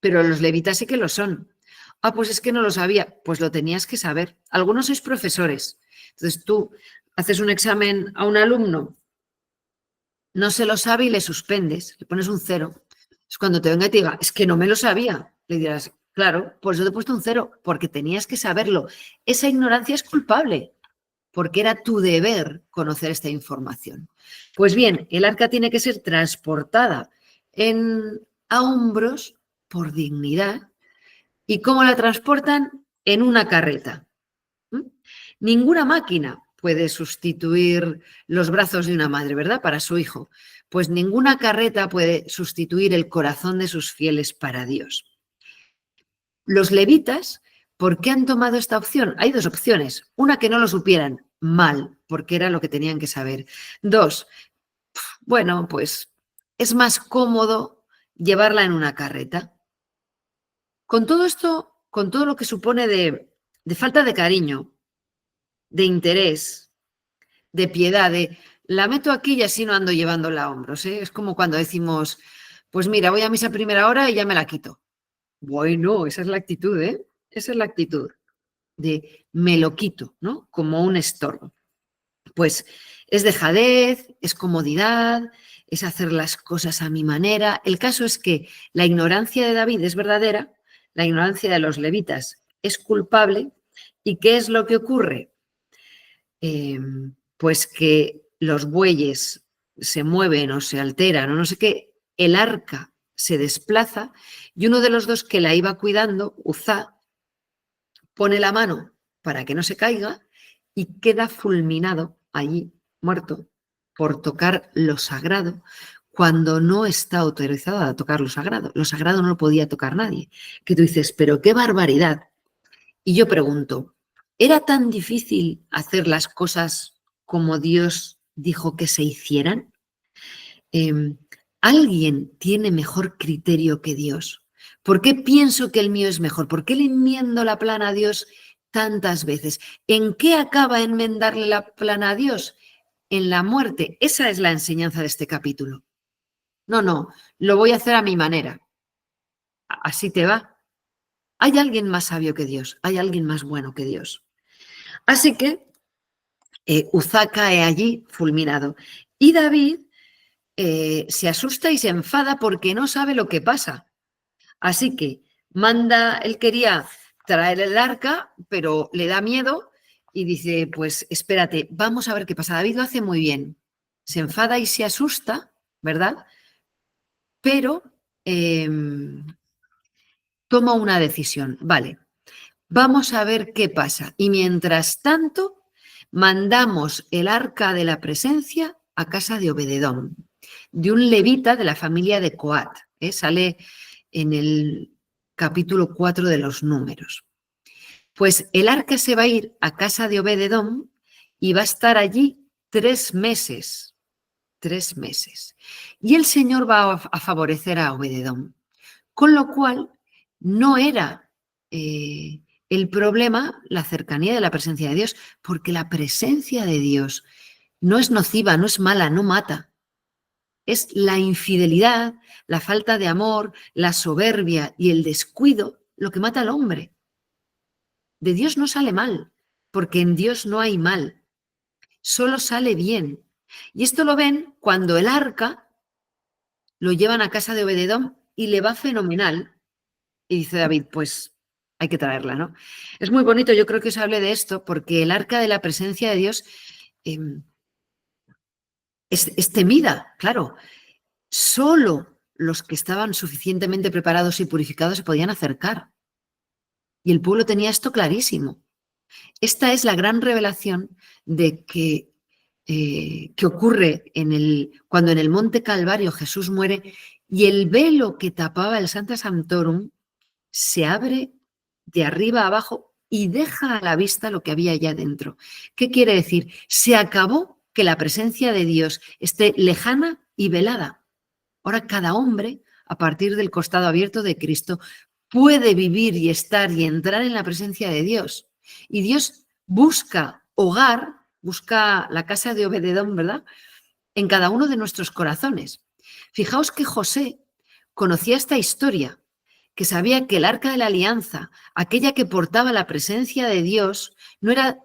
pero los levitas sí que lo son. Ah, pues es que no lo sabía. Pues lo tenías que saber. Algunos sois profesores. Entonces tú haces un examen a un alumno, no se lo sabe y le suspendes, le pones un 0. Es cuando te venga y te diga, es que no me lo sabía. Le dirás, claro, pues yo te he puesto un 0 porque tenías que saberlo. Esa ignorancia es culpable porque era tu deber conocer esta información. Pues bien, el arca tiene que ser transportada a hombros por dignidad. ¿Y cómo la transportan? En una carreta. Ninguna máquina puede sustituir los brazos de una madre, ¿verdad? Para su hijo. Pues ninguna carreta puede sustituir el corazón de sus fieles para Dios. Los levitas, ¿por qué han tomado esta opción? Hay dos opciones. Una, que no lo supieran, mal, porque era lo que tenían que saber. Dos, bueno, pues es más cómodo llevarla en una carreta. Con todo esto, con todo lo que supone de falta de cariño, de interés, de piedad, de la meto aquí y así no ando llevándola a hombros. Es como cuando decimos, pues mira, voy a misa a primera hora y ya me la quito. Bueno, esa es la actitud, ¿eh? Esa es la actitud de me lo quito, ¿no? Como un estorbo. Pues es dejadez, es comodidad, es hacer las cosas a mi manera. El caso es que la ignorancia de David es verdadera, la ignorancia de los levitas es culpable ¿Y qué es lo que ocurre? Pues que los bueyes se mueven o se alteran o no sé qué, el arca se desplaza y uno de los dos que la iba cuidando, Uzá, pone la mano para que no se caiga y queda fulminado allí, muerto, por tocar lo sagrado, cuando no está autorizado a tocar lo sagrado. Lo sagrado no lo podía tocar nadie. Que tú dices, pero qué barbaridad. Y yo pregunto, ¿era tan difícil hacer las cosas como Dios dijo que se hicieran? ¿Alguien tiene mejor criterio que Dios? ¿Por qué pienso que el mío es mejor? ¿Por qué le enmiendo la plana a Dios tantas veces? ¿En qué acaba enmendarle la plana a Dios? En la muerte. Esa es la enseñanza de este capítulo. No, no, lo voy a hacer a mi manera. Así te va. Hay alguien más sabio que Dios, hay alguien más bueno que Dios. Así que Uzá cae allí fulminado. Y David se asusta y se enfada porque no sabe lo que pasa. Así que él quería traer el arca, pero le da miedo y dice, pues espérate, vamos a ver qué pasa. David lo hace muy bien. Se enfada y se asusta, ¿verdad? Pero toma una decisión. Vale, vamos a ver qué pasa. Y mientras tanto, mandamos el arca de la presencia a casa de Obededón, de un levita de la familia de Coat. Sale en el capítulo 4 de los Números. Pues el arca se va a ir a casa de Obededón y va a estar allí 3 meses. 3 meses. Y el Señor va a favorecer a Obededón. Con lo cual, no era el problema la cercanía de la presencia de Dios, porque la presencia de Dios no es nociva, no es mala, no mata. Es la infidelidad, la falta de amor, la soberbia y el descuido lo que mata al hombre. De Dios no sale mal, porque en Dios no hay mal, solo sale bien. Y esto lo ven cuando el arca lo llevan a casa de Obededón y le va fenomenal. Y dice David, pues hay que traerla, ¿no? Es muy bonito, yo creo que os hable de esto, porque el arca de la presencia de Dios eh, es temida, claro. Solo los que estaban suficientemente preparados y purificados se podían acercar. Y el pueblo tenía esto clarísimo. Esta es la gran revelación de que ocurre cuando en el Monte Calvario Jesús muere y el velo que tapaba el Sancta Sanctorum se abre de arriba a abajo y deja a la vista lo que había allá dentro. ¿Qué quiere decir? Se acabó que la presencia de Dios esté lejana y velada. Ahora cada hombre, a partir del costado abierto de Cristo, puede vivir y estar y entrar en la presencia de Dios. Y Dios busca hogar, busca la casa de Obededón, ¿verdad? En cada uno de nuestros corazones. Fijaos que José conocía esta historia, que sabía que el arca de la alianza, aquella que portaba la presencia de Dios, no era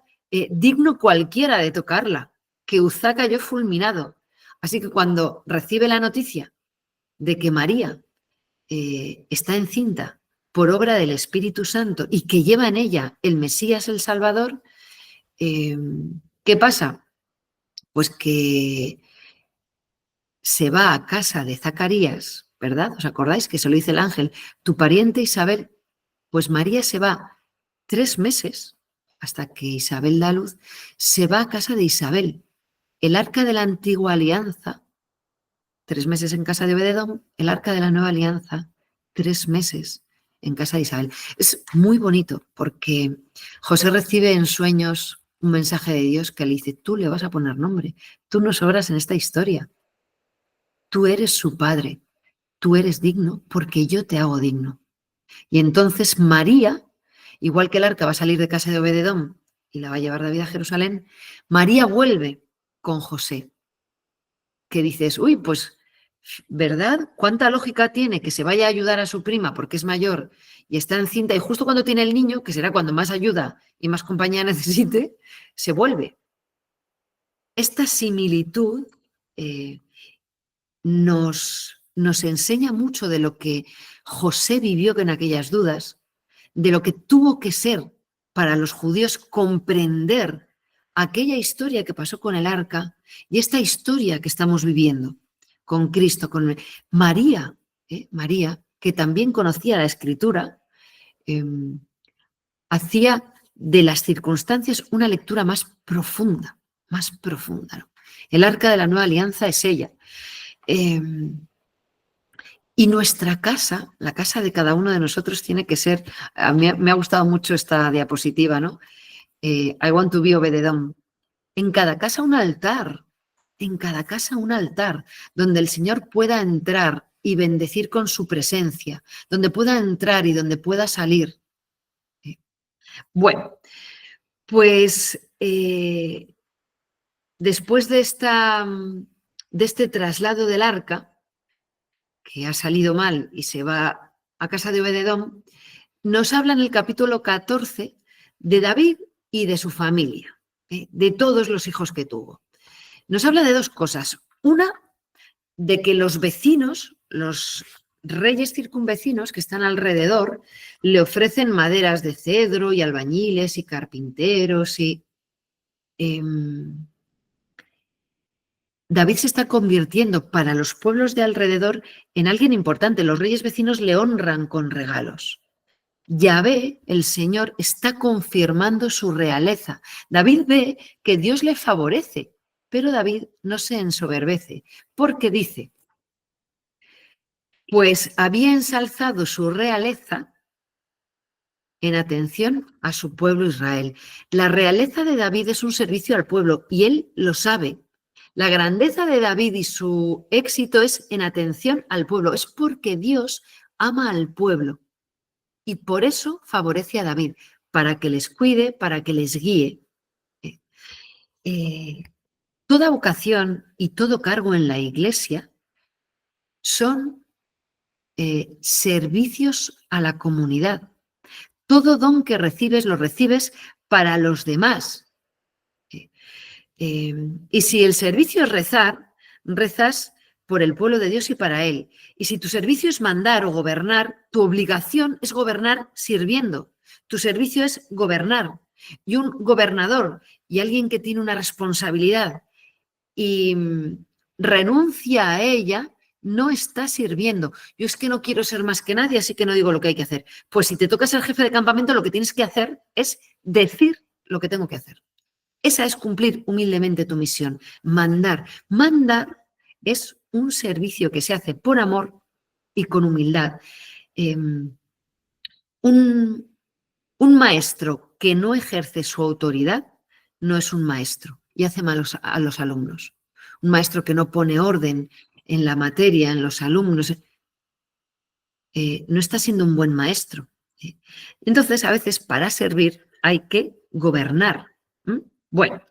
digno cualquiera de tocarla, que Uzá cayó fulminado. Así que cuando recibe la noticia de que María está encinta por obra del Espíritu Santo y que lleva en ella el Mesías, el Salvador, ¿qué pasa? Pues que se va a casa de Zacarías, ¿verdad? ¿Os acordáis que se lo dice el ángel? Tu pariente Isabel. Pues María se va 3 meses hasta que Isabel da luz, se va a casa de Isabel. El arca de la antigua alianza, 3 meses en casa de Obededón, el arca de la nueva alianza, 3 meses en casa de Isabel. Es muy bonito porque José recibe en sueños un mensaje de Dios que le dice, tú le vas a poner nombre, tú no sobras en esta historia. Tú eres su padre, tú eres digno porque yo te hago digno. Y entonces María, igual que el arca va a salir de casa de Obededón y la va a llevar David a Jerusalén, María vuelve con José, que dices, uy, pues, ¿verdad? ¿Cuánta lógica tiene que se vaya a ayudar a su prima porque es mayor y está encinta y justo cuando tiene el niño, que será cuando más ayuda y más compañía necesite, se vuelve? Esta similitud nos enseña mucho de lo que José vivió en aquellas dudas, de lo que tuvo que ser para los judíos comprender aquella historia que pasó con el arca y esta historia que estamos viviendo con Cristo, con María, María, que también conocía la Escritura, hacía de las circunstancias una lectura más profunda, más profunda, ¿no? El arca de la nueva alianza es ella. Y nuestra casa, la casa de cada uno de nosotros tiene que ser, a mí me ha gustado mucho esta diapositiva, ¿no? I want to be Obededón. En cada casa un altar, en cada casa un altar, donde el Señor pueda entrar y bendecir con su presencia, donde pueda entrar y donde pueda salir. Bueno, pues después de este traslado del arca, que ha salido mal y se va a casa de Obededón, nos habla en el capítulo 14 de David y de su familia, de todos los hijos que tuvo. Nos habla de dos cosas. Una, de que los vecinos, los reyes circunvecinos que están alrededor, le ofrecen maderas de cedro y albañiles y carpinteros y... David se está convirtiendo para los pueblos de alrededor en alguien importante. Los reyes vecinos le honran con regalos. Yahvé, el Señor, está confirmando su realeza. David ve que Dios le favorece, pero David no se ensoberbece, porque dice, pues había ensalzado su realeza en atención a su pueblo Israel. La realeza de David es un servicio al pueblo y él lo sabe. La grandeza de David y su éxito es en atención al pueblo. Es porque Dios ama al pueblo y por eso favorece a David, para que les cuide, para que les guíe. Toda vocación y todo cargo en la Iglesia son servicios a la comunidad. Todo don que recibes lo recibes para los demás. Y si el servicio es rezar, rezas por el pueblo de Dios y para Él. Y si tu servicio es mandar o gobernar, tu obligación es gobernar sirviendo. Tu servicio es gobernar. Y un gobernador y alguien que tiene una responsabilidad y renuncia a ella, no está sirviendo. Yo es que no quiero ser más que nadie, así que no digo lo que hay que hacer. Pues si te toca ser jefe de campamento, lo que tienes que hacer es decir lo que tengo que hacer. Esa es cumplir humildemente tu misión. Mandar. Mandar es un servicio que se hace por amor y con humildad. Un maestro que no ejerce su autoridad no es un maestro y hace malos a los alumnos. Un maestro que no pone orden en la materia, en los alumnos, no está siendo un buen maestro. Entonces, a veces para servir hay que gobernar. Bueno,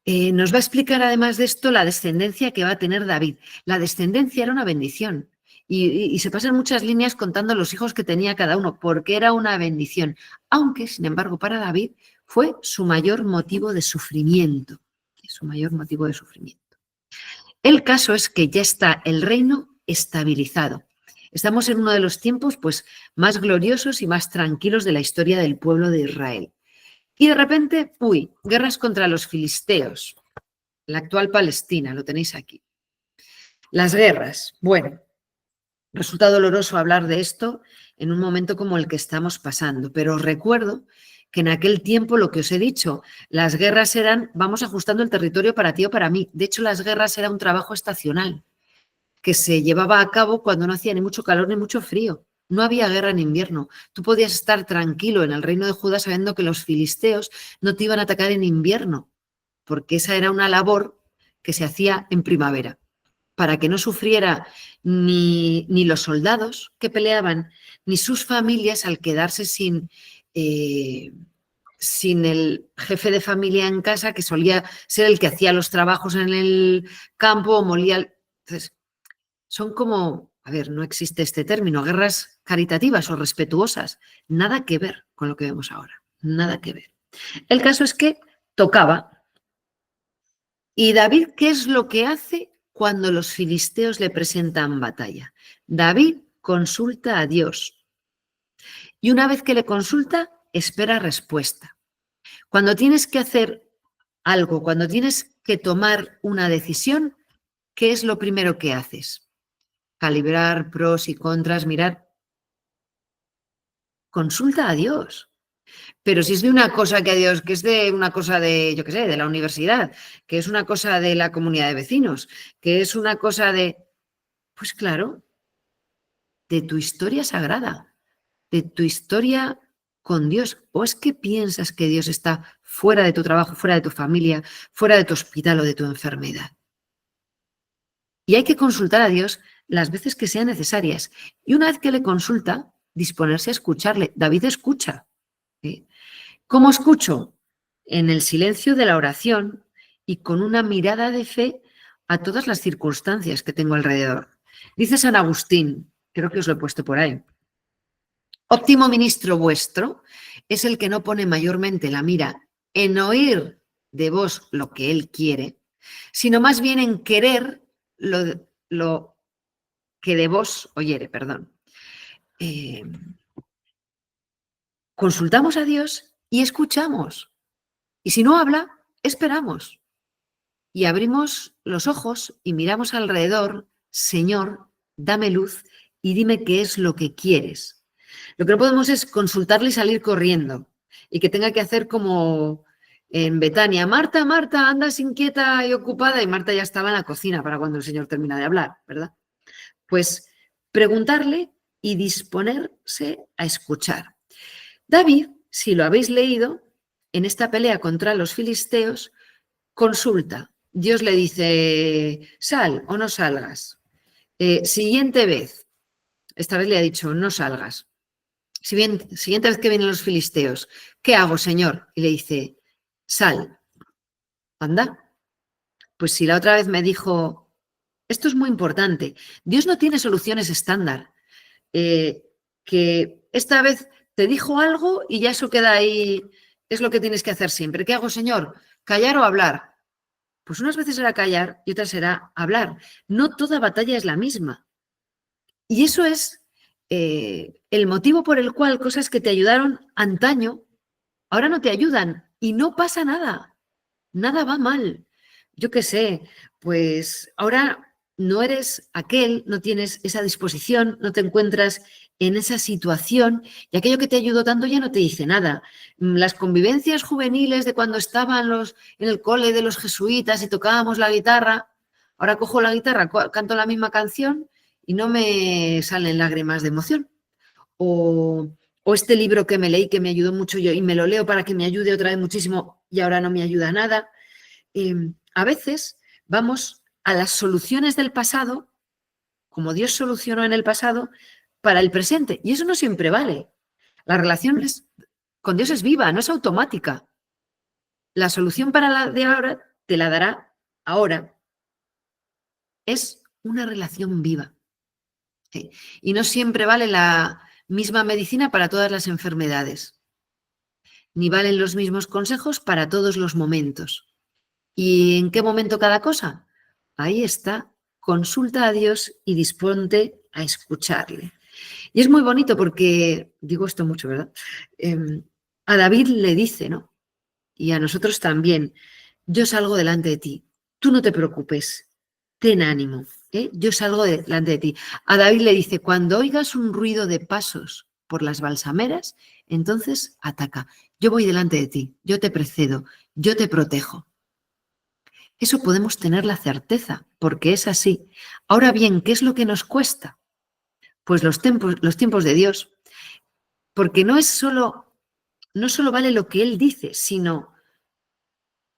nos va a explicar además de esto la descendencia que va a tener David. La descendencia era una bendición y se pasan muchas líneas contando los hijos que tenía cada uno, porque era una bendición, aunque, sin embargo, para David fue su mayor motivo de sufrimiento, su mayor motivo de sufrimiento. El caso es que ya está el reino estabilizado. Estamos en uno de los tiempos pues, más gloriosos y más tranquilos de la historia del pueblo de Israel. Y de repente, guerras contra los filisteos, la actual Palestina, lo tenéis aquí. Las guerras, bueno, resulta doloroso hablar de esto en un momento como el que estamos pasando, pero os recuerdo que en aquel tiempo lo que os he dicho, las guerras eran, vamos ajustando el territorio para ti o para mí. De hecho, las guerras era un trabajo estacional que se llevaba a cabo cuando no hacía ni mucho calor ni mucho frío. No había guerra en invierno. Tú podías estar tranquilo en el reino de Judá sabiendo que los filisteos no te iban a atacar en invierno, porque esa era una labor que se hacía en primavera, para que no sufriera ni los soldados que peleaban, ni sus familias al quedarse sin el jefe de familia en casa, que solía ser el que hacía los trabajos en el campo o molía. Entonces, son como, a ver, no existe este término, guerras caritativas o respetuosas. Nada que ver con lo que vemos ahora, nada que ver. El caso es que tocaba. ¿Y David qué es lo que hace cuando los filisteos le presentan batalla? David consulta a Dios. Y una vez que le consulta, espera respuesta. Cuando tienes que hacer algo, cuando tienes que tomar una decisión, ¿qué es lo primero que haces? Calibrar pros y contras, mirar. Consulta a Dios. Pero si es de una cosa que a Dios, que es de una cosa de, yo qué sé, de la universidad, que es una cosa de la comunidad de vecinos, que es una cosa de, pues claro, de tu historia sagrada, de tu historia con Dios. ¿O es que piensas que Dios está fuera de tu trabajo, fuera de tu familia, fuera de tu hospital o de tu enfermedad? Y hay que consultar a Dios las veces que sean necesarias. Y una vez que le consulta, disponerse a escucharle. David escucha. ¿Sí? ¿Cómo escucho? En el silencio de la oración y con una mirada de fe a todas las circunstancias que tengo alrededor. Dice San Agustín, creo que os lo he puesto por ahí, óptimo ministro vuestro es el que no pone mayormente la mira en oír de vos lo que él quiere, sino más bien en querer lo que de vos oyere, perdón. Consultamos a Dios y escuchamos. Y si no habla, esperamos. Y abrimos los ojos y miramos alrededor, Señor, dame luz y dime qué es lo que quieres. Lo que no podemos es consultarle y salir corriendo y que tenga que hacer como en Betania, Marta, Marta, andas inquieta y ocupada, y Marta ya estaba en la cocina para cuando el Señor termina de hablar, ¿verdad? Pues preguntarle y disponerse a escuchar. David, si lo habéis leído, en esta pelea contra los filisteos, consulta. Dios le dice, sal o no salgas. Siguiente vez, esta vez le ha dicho, no salgas. Siguiente vez que vienen los filisteos, ¿qué hago, Señor? Y le dice, sal, anda. Pues si la otra vez me dijo, esto es muy importante, Dios no tiene soluciones estándar, que esta vez te dijo algo y ya eso queda ahí, es lo que tienes que hacer siempre. ¿Qué hago, Señor? ¿Callar o hablar? Pues unas veces será callar y otras será hablar. No toda batalla es la misma. Y eso es el motivo por el cual cosas que te ayudaron antaño, ahora no te ayudan y no pasa nada. Nada va mal. Yo qué sé, pues ahora no eres aquel, no tienes esa disposición, no te encuentras en esa situación y aquello que te ayudó tanto ya no te dice nada. Las convivencias juveniles de cuando estaban en el cole de los jesuitas y tocábamos la guitarra, ahora cojo la guitarra, canto la misma canción y no me salen lágrimas de emoción. O, o este libro que me leí que me ayudó mucho yo y me lo leo para que me ayude otra vez muchísimo y ahora no me ayuda nada. A veces vamos a las soluciones del pasado, como Dios solucionó en el pasado, para el presente. Y eso no siempre vale. La relación con Dios es viva, no es automática. La solución para la de ahora te la dará ahora. Es una relación viva. ¿Sí? Y no siempre vale la misma medicina para todas las enfermedades, ni valen los mismos consejos para todos los momentos. ¿Y en qué momento cada cosa? Ahí está, consulta a Dios y disponte a escucharle. Y es muy bonito porque, digo esto mucho, ¿verdad? A David le dice, ¿no? Y a nosotros también, yo salgo delante de ti, tú no te preocupes, ten ánimo, ¿eh? Yo salgo delante de ti. A David le dice, cuando oigas un ruido de pasos por las balsameras, entonces ataca. Yo voy delante de ti, yo te precedo, yo te protejo. Eso podemos tener la certeza, porque es así. Ahora bien, ¿qué es lo que nos cuesta? Pues los tiempos de Dios, porque no solo vale lo que Él dice, sino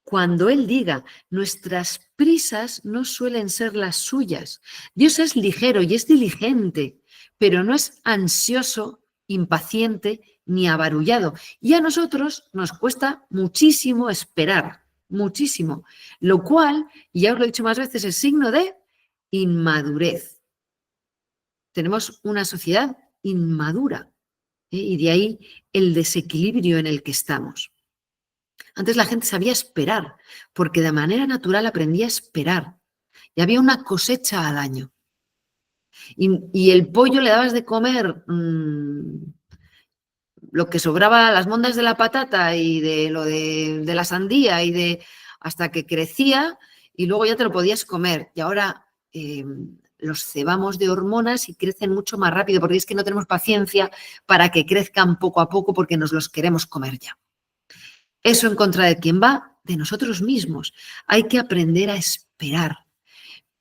cuando Él diga, nuestras prisas no suelen ser las suyas. Dios es ligero y es diligente, pero no es ansioso, impaciente ni abarullado. Y a nosotros nos cuesta muchísimo esperar, muchísimo, lo cual, y ya os lo he dicho más veces, es signo de inmadurez. Tenemos una sociedad inmadura, y de ahí el desequilibrio en el que estamos. Antes la gente sabía esperar, porque de manera natural aprendía a esperar. Y había una cosecha al año. Y el pollo le dabas de comer lo que sobraba, las mondas de la patata y de lo de la sandía hasta que crecía y luego ya te lo podías comer. Y ahora los cebamos de hormonas y crecen mucho más rápido porque es que no tenemos paciencia para que crezcan poco a poco porque nos los queremos comer ya. ¿Eso en contra de quién va? De nosotros mismos. Hay que aprender a esperar.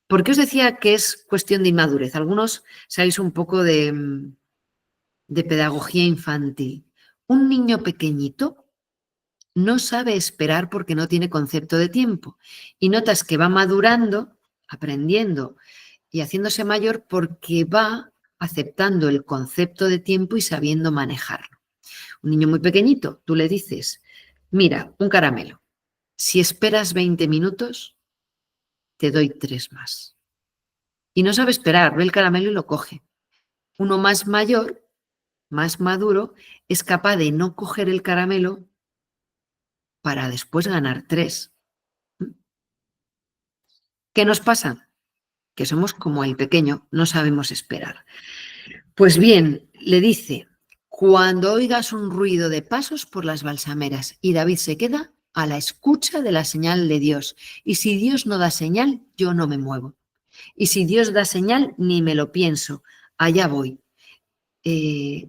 ¿Por qué os decía que es cuestión de inmadurez? Algunos sabéis un poco de pedagogía infantil. Un niño pequeñito no sabe esperar porque no tiene concepto de tiempo. Y notas que va madurando, aprendiendo y haciéndose mayor porque va aceptando el concepto de tiempo y sabiendo manejarlo. Un niño muy pequeñito, tú le dices, mira, un caramelo. Si esperas 20 minutos, te doy 3 más. Y no sabe esperar, ve el caramelo y lo coge. Uno más mayor, más maduro, es capaz de no coger el caramelo para después ganar 3. ¿Qué nos pasa? Que somos como el pequeño, no sabemos esperar. Pues bien, le dice, cuando oigas un ruido de pasos por las balsameras, y David se queda a la escucha de la señal de Dios. Y si Dios no da señal, yo no me muevo. Y si Dios da señal, ni me lo pienso, allá voy.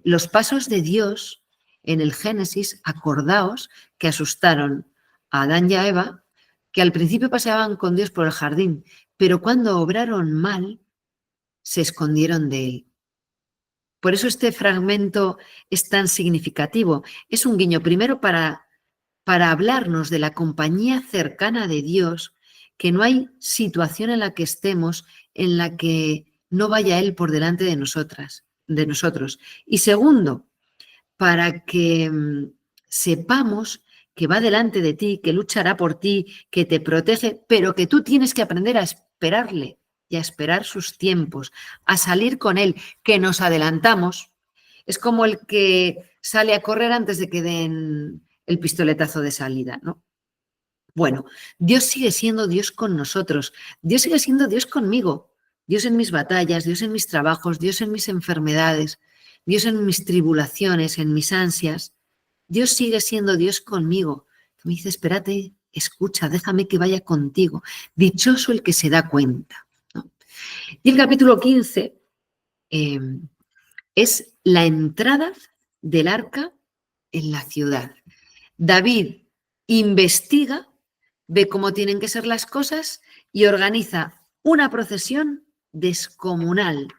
Los pasos de Dios en el Génesis, acordaos que asustaron a Adán y a Eva, que al principio paseaban con Dios por el jardín, pero cuando obraron mal, se escondieron de él. Por eso este fragmento es tan significativo. Es un guiño primero para hablarnos de la compañía cercana de Dios, que no hay situación en la que estemos en la que no vaya Él por delante de nosotros. Y segundo, para que sepamos que va delante de ti, que luchará por ti, que te protege, pero que tú tienes que aprender a esperarle y a esperar sus tiempos, a salir con Él, que nos adelantamos. Es como el que sale a correr antes de que den el pistoletazo de salida, ¿no? Bueno, Dios sigue siendo Dios con nosotros, Dios sigue siendo Dios conmigo, Dios en mis batallas, Dios en mis trabajos, Dios en mis enfermedades, Dios en mis tribulaciones, en mis ansias. Dios sigue siendo Dios conmigo. Me dice, espérate, escucha, déjame que vaya contigo. Dichoso el que se da cuenta, ¿no? Y el capítulo 15 es la entrada del arca en la ciudad. David investiga, ve cómo tienen que ser las cosas y organiza una procesión descomunal.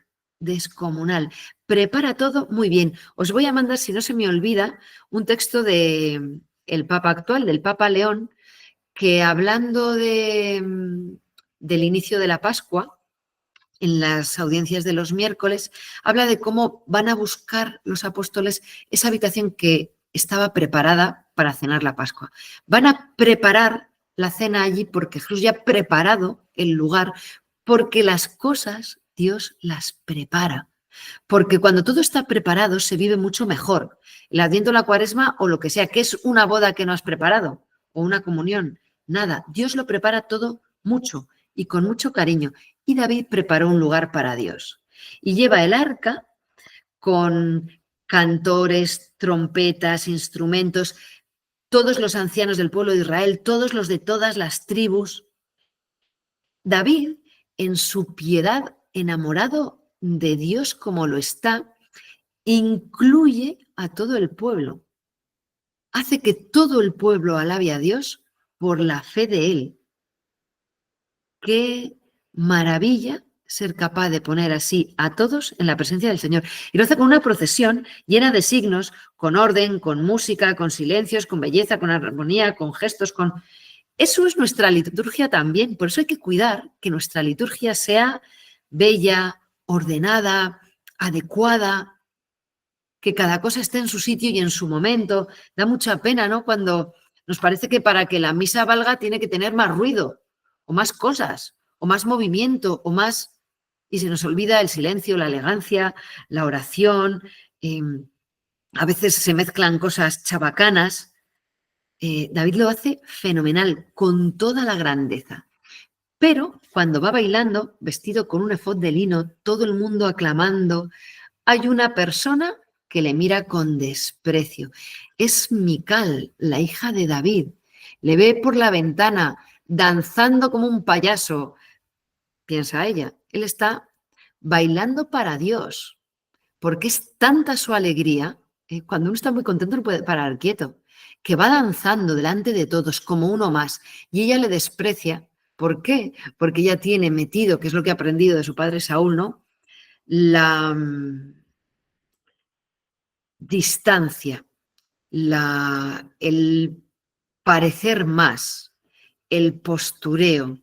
Prepara todo muy bien. Os voy a mandar, si no se me olvida, un texto del Papa actual, del Papa León, que hablando del inicio de la Pascua, en las audiencias de los miércoles, habla de cómo van a buscar los apóstoles esa habitación que estaba preparada para cenar la Pascua. Van a preparar la cena allí porque Jesús ya ha preparado el lugar, porque las cosas Dios las prepara. Porque cuando todo está preparado se vive mucho mejor. El Adviento, la Cuaresma o lo que sea, que es una boda que no has preparado o una comunión. Nada, Dios lo prepara todo mucho y con mucho cariño. Y David preparó un lugar para Dios. Y lleva el arca con cantores, trompetas, instrumentos, todos los ancianos del pueblo de Israel, todos los de todas las tribus. David, en su piedad, enamorado de Dios como lo está, incluye a todo el pueblo. Hace que todo el pueblo alabe a Dios por la fe de Él. Qué maravilla ser capaz de poner así a todos en la presencia del Señor. Y lo hace con una procesión llena de signos, con orden, con música, con silencios, con belleza, con armonía, con gestos, con... Eso es nuestra liturgia también. Por eso hay que cuidar que nuestra liturgia sea bella, ordenada, adecuada, que cada cosa esté en su sitio y en su momento. Da mucha pena, ¿no? Cuando nos parece que para que la misa valga tiene que tener más ruido, o más cosas, o más movimiento, o más... Y se nos olvida el silencio, la elegancia, la oración. A veces se mezclan cosas chabacanas. David lo hace fenomenal, con toda la grandeza. Pero cuando va bailando, vestido con un efod de lino, todo el mundo aclamando, hay una persona que le mira con desprecio. Es Mical, la hija de David. Le ve por la ventana danzando como un payaso. Piensa ella, él está bailando para Dios, porque es tanta su alegría, cuando uno está muy contento no puede parar quieto, que va danzando delante de todos como uno más, y ella le desprecia. ¿Por qué? Porque ella tiene metido, que es lo que ha aprendido de su padre Saúl, ¿no? La distancia, el parecer más, el postureo,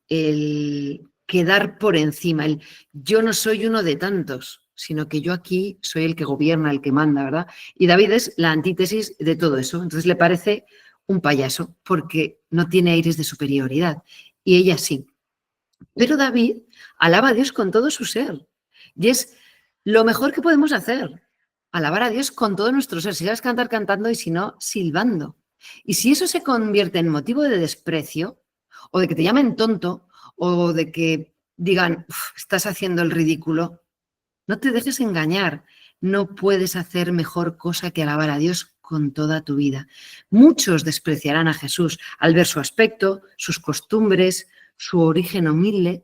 el quedar por encima, el yo no soy uno de tantos, sino que yo aquí soy el que gobierna, el que manda, ¿verdad? Y David es la antítesis de todo eso. Entonces le parece un payaso porque no tiene aires de superioridad. Y ella sí. Pero David alaba a Dios con todo su ser. Y es lo mejor que podemos hacer. Alabar a Dios con todo nuestro ser. Si sabes cantar, cantando, y si no, silbando. Y si eso se convierte en motivo de desprecio, o de que te llamen tonto, o de que digan, estás haciendo el ridículo, no te dejes engañar. No puedes hacer mejor cosa que alabar a Dios con toda tu vida. Muchos despreciarán a Jesús al ver su aspecto, sus costumbres, su origen humilde.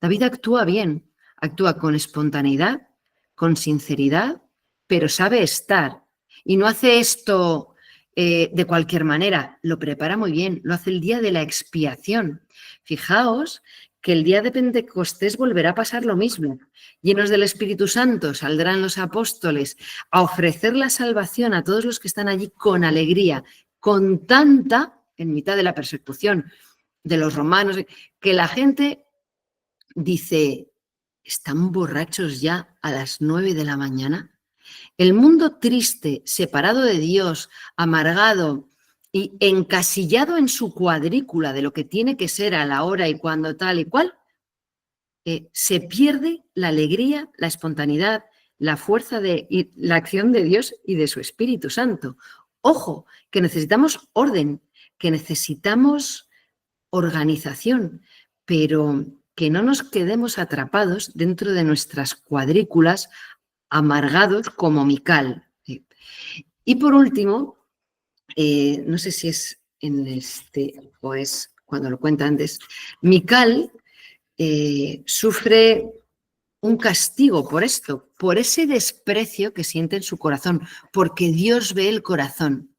David actúa bien, actúa con espontaneidad, con sinceridad, pero sabe estar. Y no hace esto de cualquier manera, lo prepara muy bien, lo hace el día de la expiación. Fijaos que el día de Pentecostés volverá a pasar lo mismo. Llenos del Espíritu Santo saldrán los apóstoles a ofrecer la salvación a todos los que están allí con alegría, con tanta, en mitad de la persecución de los romanos, que la gente dice, ¿están borrachos ya a las 9 de la mañana? El mundo triste, separado de Dios, amargado y encasillado en su cuadrícula de lo que tiene que ser a la hora y cuando tal y cual, se pierde la alegría, la espontaneidad, la fuerza y la acción de Dios y de su Espíritu Santo. Ojo, que necesitamos orden, que necesitamos organización, pero que no nos quedemos atrapados dentro de nuestras cuadrículas, amargados como Mical. Y por último, no sé si es en este o es cuando lo cuenta antes, Mical sufre un castigo por esto, por ese desprecio que siente en su corazón, porque Dios ve el corazón.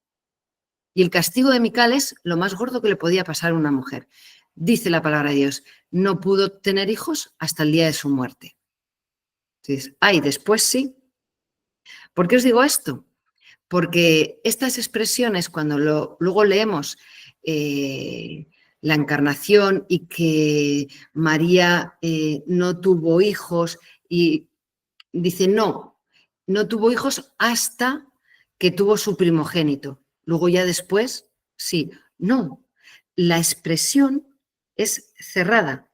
Y el castigo de Mical es lo más gordo que le podía pasar a una mujer. Dice la palabra de Dios, no pudo tener hijos hasta el día de su muerte. Entonces, después sí. ¿Por qué os digo esto? Porque estas expresiones, cuando luego leemos la encarnación y que María no tuvo hijos y dice, no tuvo hijos hasta que tuvo su primogénito. Luego ya después, sí, no. La expresión es cerrada.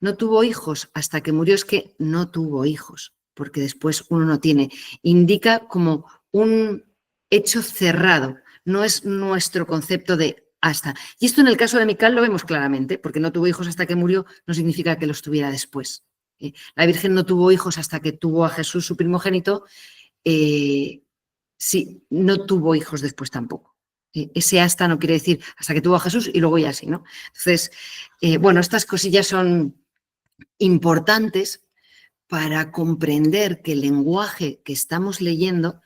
No tuvo hijos hasta que murió, es que no tuvo hijos, porque después uno no tiene. Indica como un hecho cerrado, no es nuestro concepto de hasta. Y esto en el caso de Mical lo vemos claramente, porque no tuvo hijos hasta que murió, no significa que los tuviera después. La Virgen no tuvo hijos hasta que tuvo a Jesús, su primogénito, sí, no tuvo hijos después tampoco. Ese hasta no quiere decir hasta que tuvo a Jesús y luego ya sí, ¿no? Entonces, bueno, estas cosillas son importantes para comprender que el lenguaje que estamos leyendo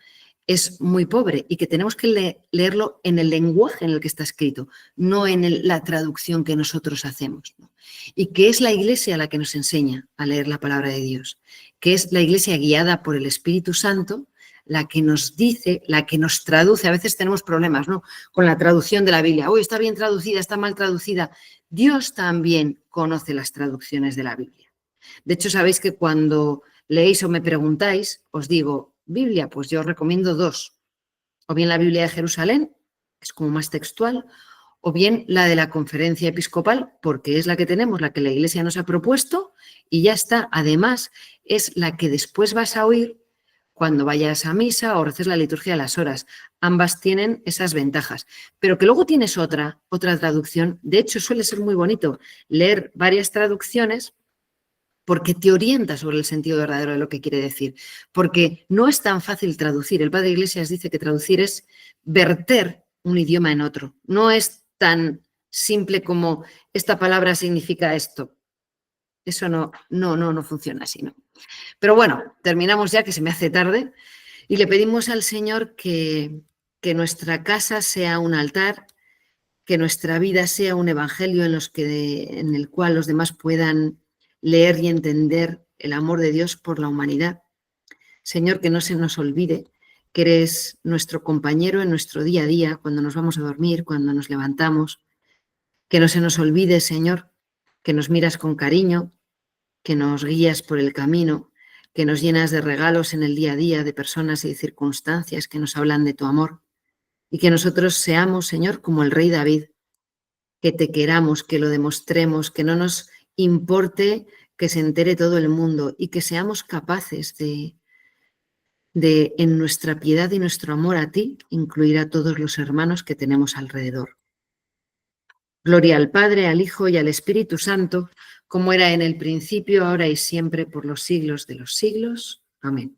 es muy pobre y que tenemos que leerlo en el lenguaje en el que está escrito, no en la traducción que nosotros hacemos, ¿no? Y que es la Iglesia la que nos enseña a leer la palabra de Dios, que es la Iglesia guiada por el Espíritu Santo, la que nos dice, la que nos traduce. A veces tenemos problemas, ¿no?, con la traducción de la Biblia. Uy, está bien traducida, está mal traducida. Dios también conoce las traducciones de la Biblia. De hecho, sabéis que cuando leéis o me preguntáis, os digo, Biblia, pues yo os recomiendo dos. O bien la Biblia de Jerusalén, que es como más textual, o bien la de la Conferencia Episcopal, porque es la que tenemos, la que la Iglesia nos ha propuesto y ya está. Además, es la que después vas a oír cuando vayas a misa o reces la liturgia de las horas. Ambas tienen esas ventajas. Pero que luego tienes otra traducción. De hecho, suele ser muy bonito leer varias traducciones porque te orienta sobre el sentido verdadero de lo que quiere decir, porque no es tan fácil traducir. El Padre Iglesias dice que traducir es verter un idioma en otro. No es tan simple como esta palabra significa esto. Eso no funciona así, ¿no? Pero bueno, terminamos ya, que se me hace tarde, y le pedimos al Señor que nuestra casa sea un altar, que nuestra vida sea un evangelio en el cual los demás puedan leer y entender el amor de Dios por la humanidad. Señor, que no se nos olvide que eres nuestro compañero en nuestro día a día, cuando nos vamos a dormir, cuando nos levantamos. Que no se nos olvide, Señor, que nos miras con cariño, que nos guías por el camino, que nos llenas de regalos en el día a día, de personas y de circunstancias que nos hablan de tu amor. Y que nosotros seamos, Señor, como el rey David, que te queramos, que lo demostremos, que no nos importe que se entere todo el mundo y que seamos capaces de en nuestra piedad y nuestro amor a ti, incluir a todos los hermanos que tenemos alrededor. Gloria al Padre, al Hijo y al Espíritu Santo, como era en el principio, ahora y siempre, por los siglos de los siglos. Amén.